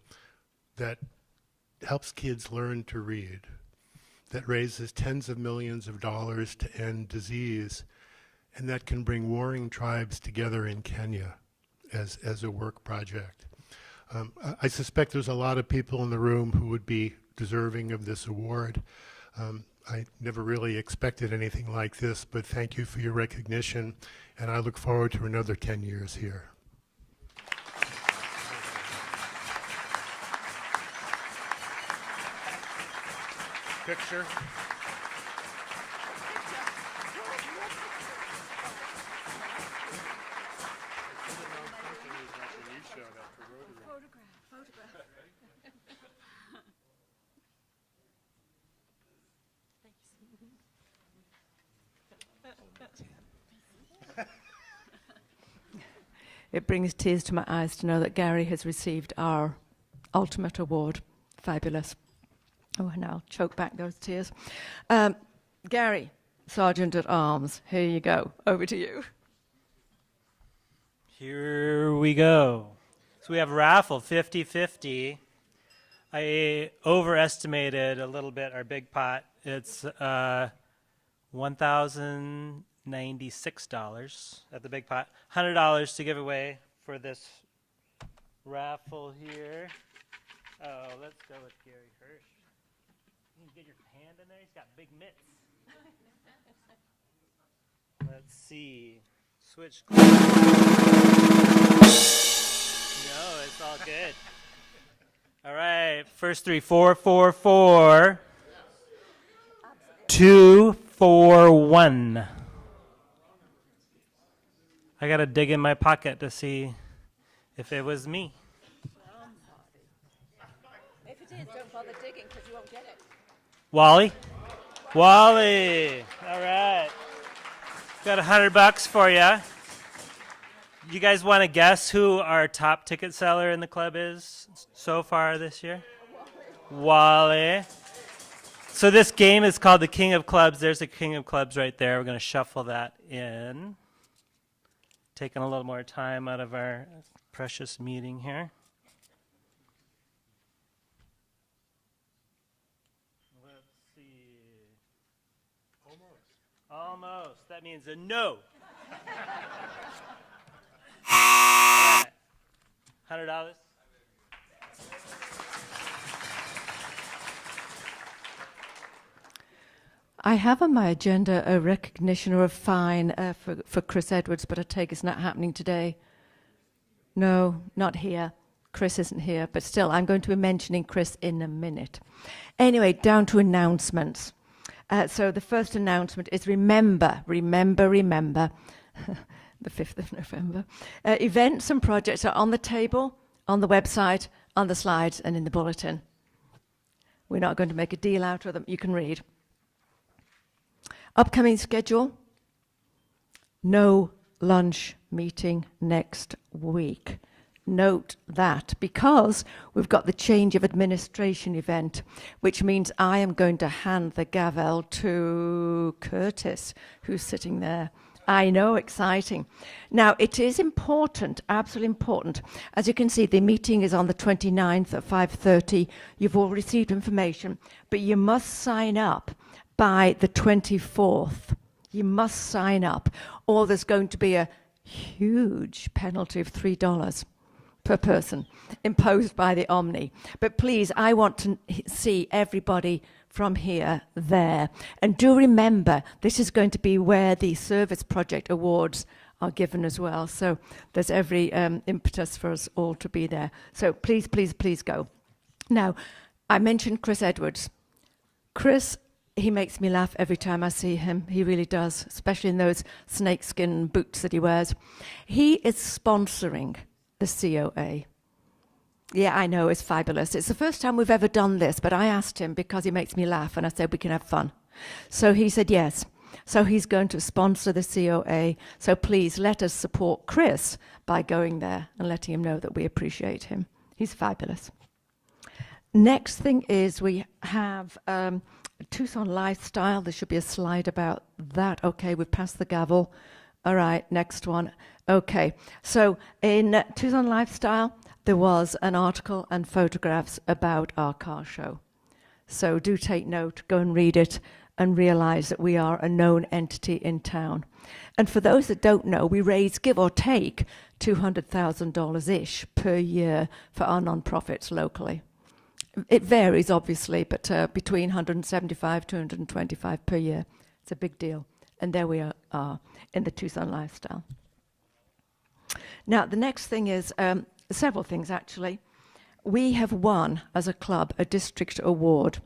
that helps kids learn to read, that raises tens of millions of dollars to end disease, and that can bring warring tribes together in Kenya as a work project? I suspect there's a lot of people in the room who would be deserving of this award. I never really expected anything like this, but thank you for your recognition, and I look forward to another 10 years here. Picture. It brings tears to my eyes to know that Gary has received our ultimate award. Fabulous. Oh, and I'll choke back those tears. Gary, Sergeant at Arms, here you go. Over to you. Here we go. So we have raffle 50-50. I overestimated a little bit our big pot. It's $1,096 at the big pot. $100 to give away for this raffle here. Oh, let's go with Gary Hirsch. You can get your hand in there. He's got big mitts. Let's see. Switch. No, it's all good. All right, first three, 4, 4, 4, 2, 4, 1. I gotta dig in my pocket to see if it was me. If it is, don't bother digging because you won't get it. Wally? Wally! All right. Got $100 for you. You guys want to guess who our top ticket seller in the club is so far this year? Wally. So this game is called the King of Clubs. There's the King of Clubs right there. We're going to shuffle that in. Taking a little more time out of our precious meeting here. Let's see. Almost. That means a no. All right. $100. I have on my agenda a recognition or a fine for Chris Edwards, but I take it's not happening today. No, not here. Chris isn't here, but still, I'm going to be mentioning Chris in a minute. Anyway, down to announcements. So the first announcement is remember, the 5th of November. Events and projects are on the table, on the website, on the slides, and in the bulletin. We're not going to make a deal out of them. You can read. Upcoming schedule, no lunch meeting next week. Note that because we've got the change of administration event, which means I am going to hand the gavel to Curtis, who's sitting there. I know, exciting. Now, it is important, absolutely important. As you can see, the meeting is on the 29th at 5:30. You've all received information, but you must sign up by the 24th. You must sign up, or there's going to be a huge penalty of $3 per person imposed by the Omni. But please, I want to see everybody from here there. And do remember, this is going to be where the Service Project Awards are given as well. So there's every impetus for us all to be there. So please, please, please go. Now, I mentioned Chris Edwards. Chris, he makes me laugh every time I see him. He really does, especially in those snakeskin boots that he wears. He is sponsoring the COA. Yeah, I know, it's fabulous. It's the first time we've ever done this, but I asked him because he makes me laugh, and I said we can have fun. So he said yes. So he's going to sponsor the COA. So please let us support Chris by going there and letting him know that we appreciate him. He's fabulous. Next thing is we have Tucson Lifestyle. There should be a slide about that. Okay, we've passed the gavel. All right, next one. Okay, so in Tucson Lifestyle, there was an article and photographs about our car show. So do take note, go and read it, and realize that we are a known entity in town. And for those that don't know, we raise, give or take, $200,000-ish per year for our nonprofits locally. It varies, obviously, but between 175 to 225 per year. It's a big deal. And there we are in the Tucson Lifestyle. Now, the next thing is several things, actually. We have won, as a club, a district award.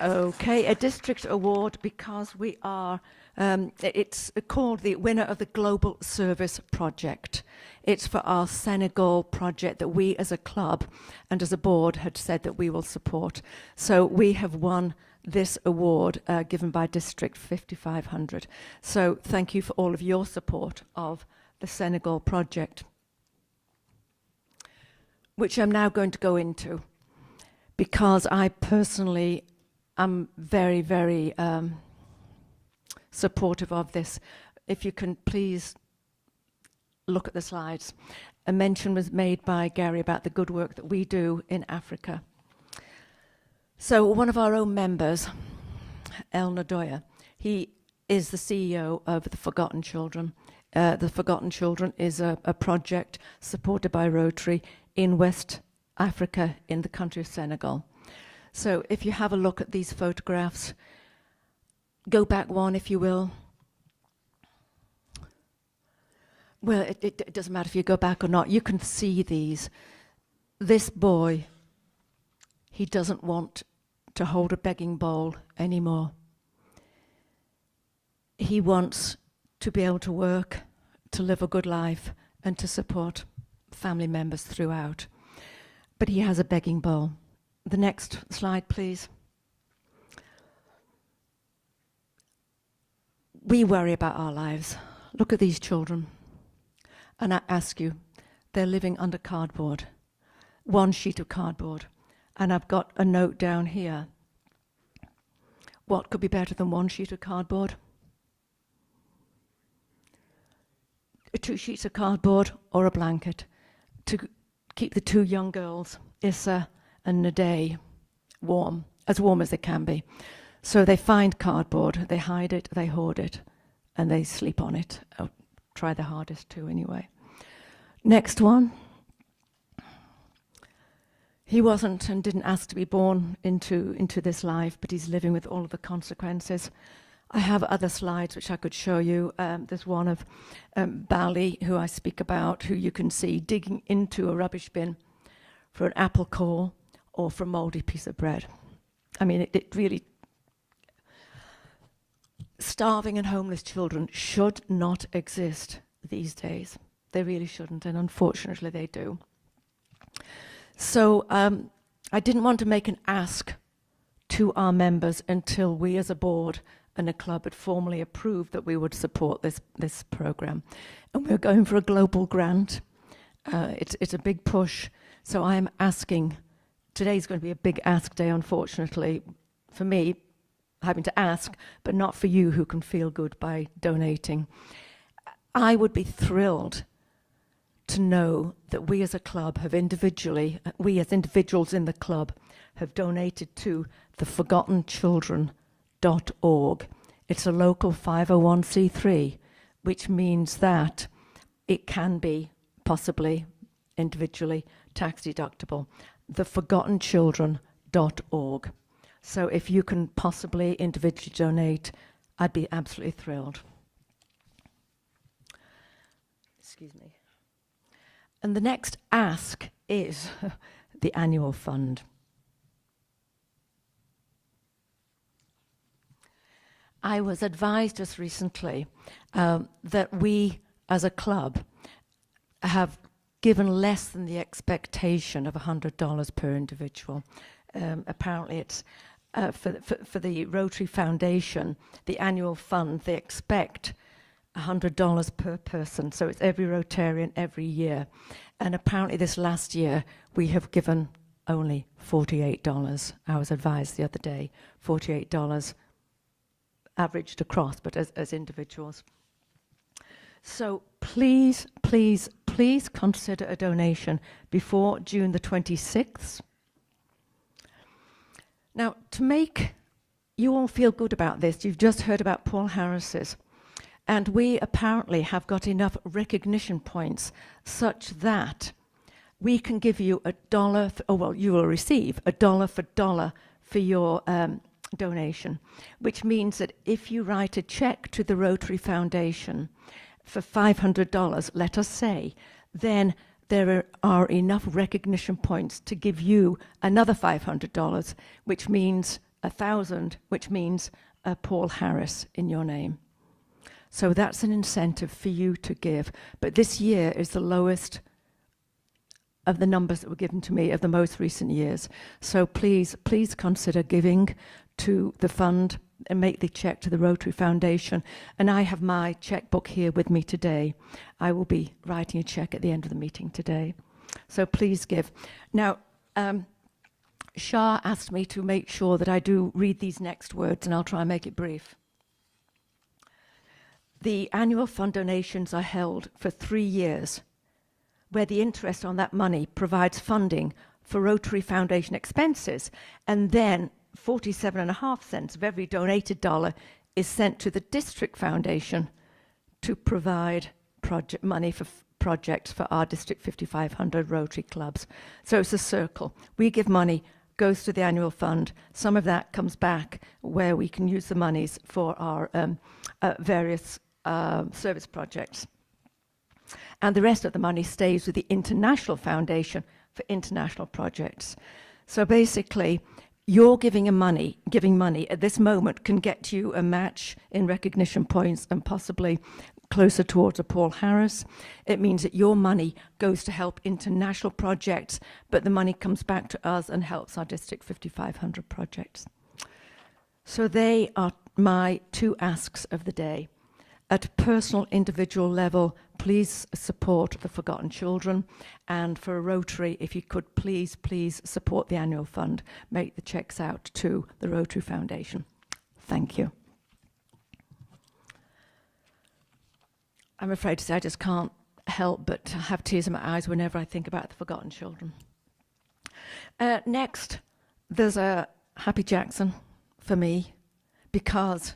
Okay, a district award because we are, it's called the winner of the Global Service Project. It's for our Senegal project that we as a club and as a board had said that we will support. So we have won this award given by District 5500. So thank you for all of your support of the Senegal project, which I'm now going to go into because I personally am very, very supportive of this. If you can please look at the slides. A mention was made by Gary about the good work that we do in Africa. So one of our own members, El Nadoya, he is the CEO of the Forgotten Children. The Forgotten Children is a project supported by Rotary in West Africa in the country of Senegal. So if you have a look at these photographs, go back one if you will. Well, it doesn't matter if you go back or not. You can see these. This boy, he doesn't want to hold a begging bowl anymore. He wants to be able to work, to live a good life, and to support family members throughout. But he has a begging bowl. The next slide, please. We worry about our lives. Look at these children. And I ask you, they're living under cardboard, one sheet of cardboard. And I've got a note down here. What could be better than one sheet of cardboard? 2 sheets of cardboard or a blanket to keep the 2 young girls, Issa and Naday, warm as they can be. So they find cardboard, they hide it, they hoard it, and they sleep on it. Or try their hardest to anyway. Next one. He wasn't and didn't ask to be born into this life, but he's living with all of the consequences. I have other slides which I could show you. There's one of Bali, who I speak about, who you can see digging into a rubbish bin for an apple core or for a mouldy piece of bread. I mean, it really... Starving and homeless children should not exist these days. They really shouldn't, and unfortunately they do. So I didn't want to make an ask to our members until we as a board and a club had formally approved that we would support this program. And we're going for a global grant. It's a big push. So I'm asking, today's going to be a big ask day, unfortunately, for me, having to ask, but not for you who can feel good by donating. I would be thrilled to know that we as a club have individually, we as individuals in the club, have donated to the ForgottenChildren.org. It's a local 501c3, which means that it can be possibly individually tax deductible. The ForgottenChildren.org. So if you can possibly individually donate, I'd be absolutely thrilled. Excuse me. And the next ask is the annual fund. I was advised just recently that we, as a club, have given less than the expectation of $100 per individual. Apparently it's for the Rotary Foundation, the annual fund, they expect $100 per person, so it's every Rotarian every year. And apparently this last year we have given only $48. I was advised the other day, $48 averaged across, but as individuals. So please, please, please consider a donation before June the 26th. Now, to make you all feel good about this, you've just heard about Paul Harris's, and we apparently have got enough recognition points such that we can give you $1, you will receive $1 for dollar for your donation, which means that if you write a check to the Rotary Foundation for $500, let us say, then there are enough recognition points to give you another $500, which means 1,000, which means Paul Harris in your name. So that's an incentive for you to give. But this year is the lowest of the numbers that were given to me of the most recent years. So please, please consider giving to the fund and make the check to the Rotary Foundation. And I have my checkbook here with me today. I will be writing a check at the end of the meeting today. So please give. Now, Shah asked me to make sure that I do read these next words, and I'll try and make it brief. The annual fund donations are held for 3 years, where the interest on that money provides funding for Rotary Foundation expenses, and then 47.5 cents of every donated dollar is sent to the District Foundation to provide money for projects for our District 5500 Rotary clubs. So it's a circle. We give money, goes to the annual fund. Some of that comes back where we can use the monies for our various service projects. And the rest of the money stays with the International Foundation for international projects. So basically, you're giving money at this moment can get you a match in recognition points and possibly closer towards a Paul Harris. It means that your money goes to help international projects, but the money comes back to us and helps our District 5500 projects. So they are my 2 asks of the day. At a personal, individual level, please support the Forgotten Children. And for a Rotary, if you could please, please support the annual fund. Make the checks out to the Rotary Foundation. Thank you. I'm afraid to say I just can't help but have tears in my eyes whenever I think about the Forgotten Children. Next, there's a Happy Jackson for me, because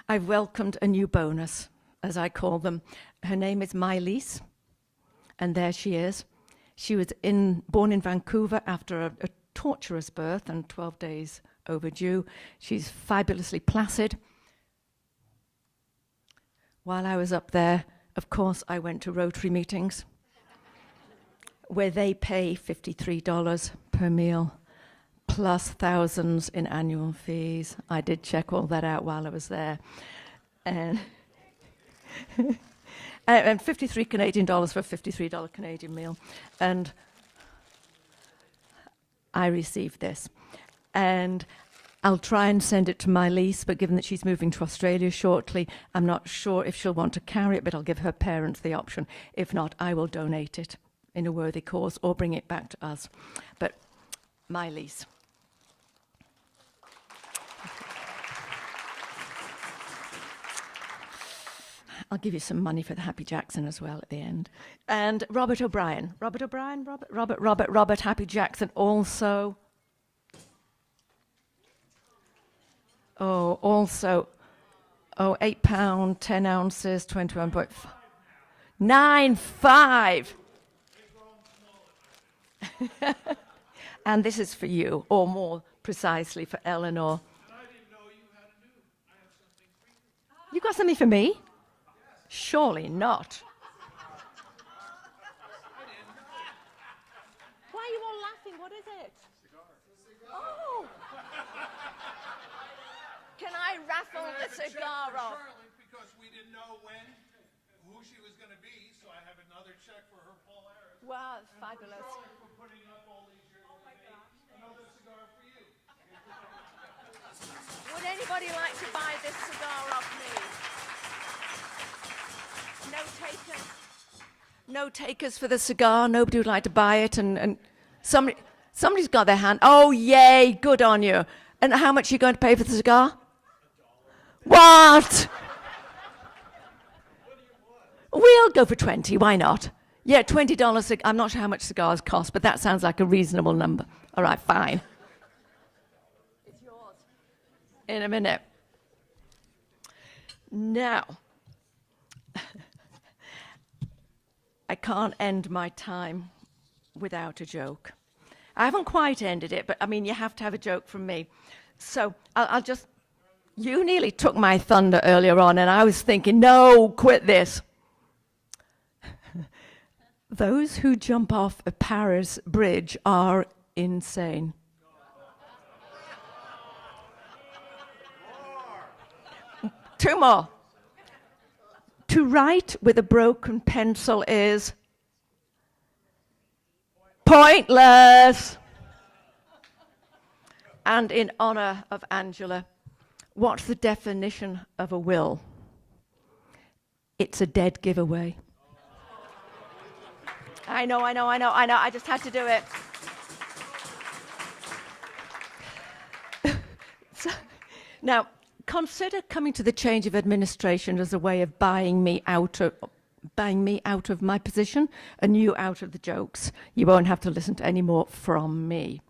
I've welcomed a new bonus, as I call them. Her name is Mylese, and there she is. She was born in Vancouver after a torturous birth and 12 days overdue. She's fabulously placid. While I was up there, of course, I went to Rotary meetings where they pay $53 per meal, plus thousands in annual fees. I did check all that out while I was there. And, and 53 Canadian dollars for a $53 Canadian meal. And I received this. And I'll try and send it to my lease, but given that she's moving to Australia shortly, I'm not sure if she'll want to carry it, but I'll give her parents the option. If not, I will donate it in a worthy cause or bring it back to us. But my lease. I'll give you some money for the Happy Jackson as well at the end. And Robert Happy Jackson also. Also, £8, 10 ounces, 21.5. 9.5. And this is for you, or more precisely for Eleanor. You got something for me? Surely not. Why are you all laughing? What is it? Oh! Can I raffle the cigar off? Because we didn't know who she was going to be, so I have another check for her, Paul Harris. Wow, it's fabulous. For putting up all these years. Oh my gosh. Another cigar for you. Would anybody like to buy this cigar off me? No takers. No takers for the cigar. Nobody would like to buy it, and somebody's got their hand. Oh, yay! Good on you. And how much are you going to pay for the cigar? What? We'll go for 20. Why not? Yeah, $20. I'm not sure how much cigars cost, but that sounds like a reasonable number. All right, fine. It's yours. In a minute. Now, I can't end my time without a joke. I haven't quite ended it, but I mean, you have to have a joke from me. So I'll just, you nearly took my thunder earlier on, and I was thinking, no, quit this. Those who jump off a Paris bridge are insane. Two more. To write with a broken pencil is pointless. And in honor of Angela, what's the definition of a will? It's a dead giveaway. I know. I just had to do it. Now, consider coming to the change of administration as a way of buying me out of my position and you out of the jokes. You won't have to listen to any more from me.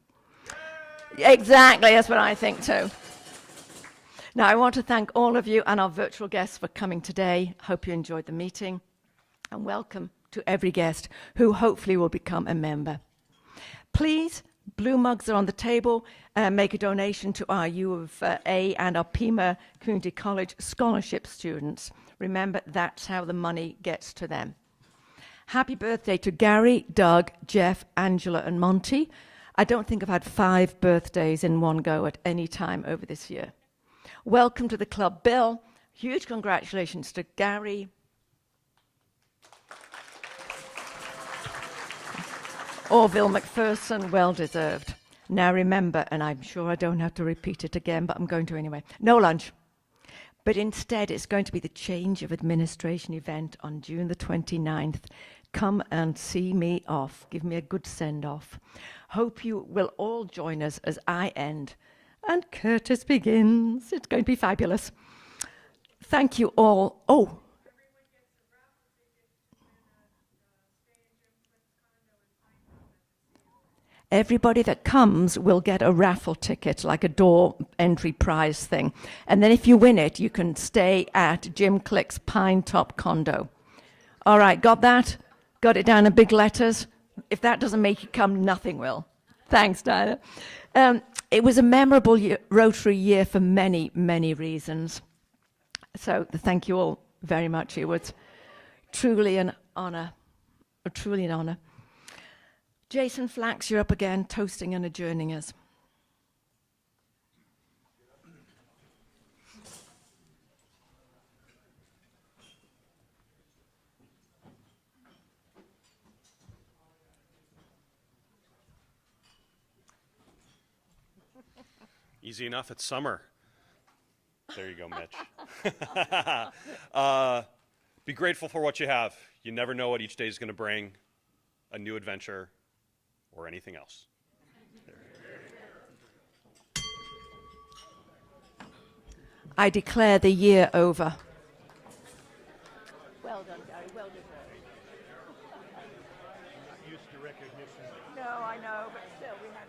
Exactly, that's what I think too. Now, I want to thank all of you and our virtual guests for coming today. Hope you enjoyed the meeting. And welcome to every guest who hopefully will become a member. Please, blue mugs are on the table. Make a donation to our U of A and our Pima Community College scholarship students. Remember, that's how the money gets to them. Happy birthday to Gary, Doug, Jeff, Angela, and Monty. I don't think I've had 5 birthdays in one go at any time over this year. Welcome to the club, Bill. Huge congratulations to Gary. Orville McPherson, well deserved. Now remember, and I'm sure I don't have to repeat it again, but I'm going to anyway, no lunch. But instead, it's going to be the change of administration event on June the 29th. Come and see me off. Give me a good send-off. Hope you will all join us as I end and Curtis begins. It's going to be fabulous. Thank you all. Oh. Everybody that comes will get a raffle ticket, like a door entry prize thing. And then if you win it, you can stay at Jim Click's Pine Top condo. All right, got that? Got it down in big letters? If that doesn't make you come, nothing will. Thanks, Diana. It was a memorable Rotary year for many, many reasons. So thank you all very much. It was truly an honor, truly an honor. Jason Flax, you're up again, toasting and adjourning us. Easy enough, it's summer. There you go, Mitch. Be grateful for what you have. You never know what each day is going to bring, a new adventure or anything else. I declare the year over. Well done, Gary. Well deserved. Used to recognition. No, I know, but still, we had.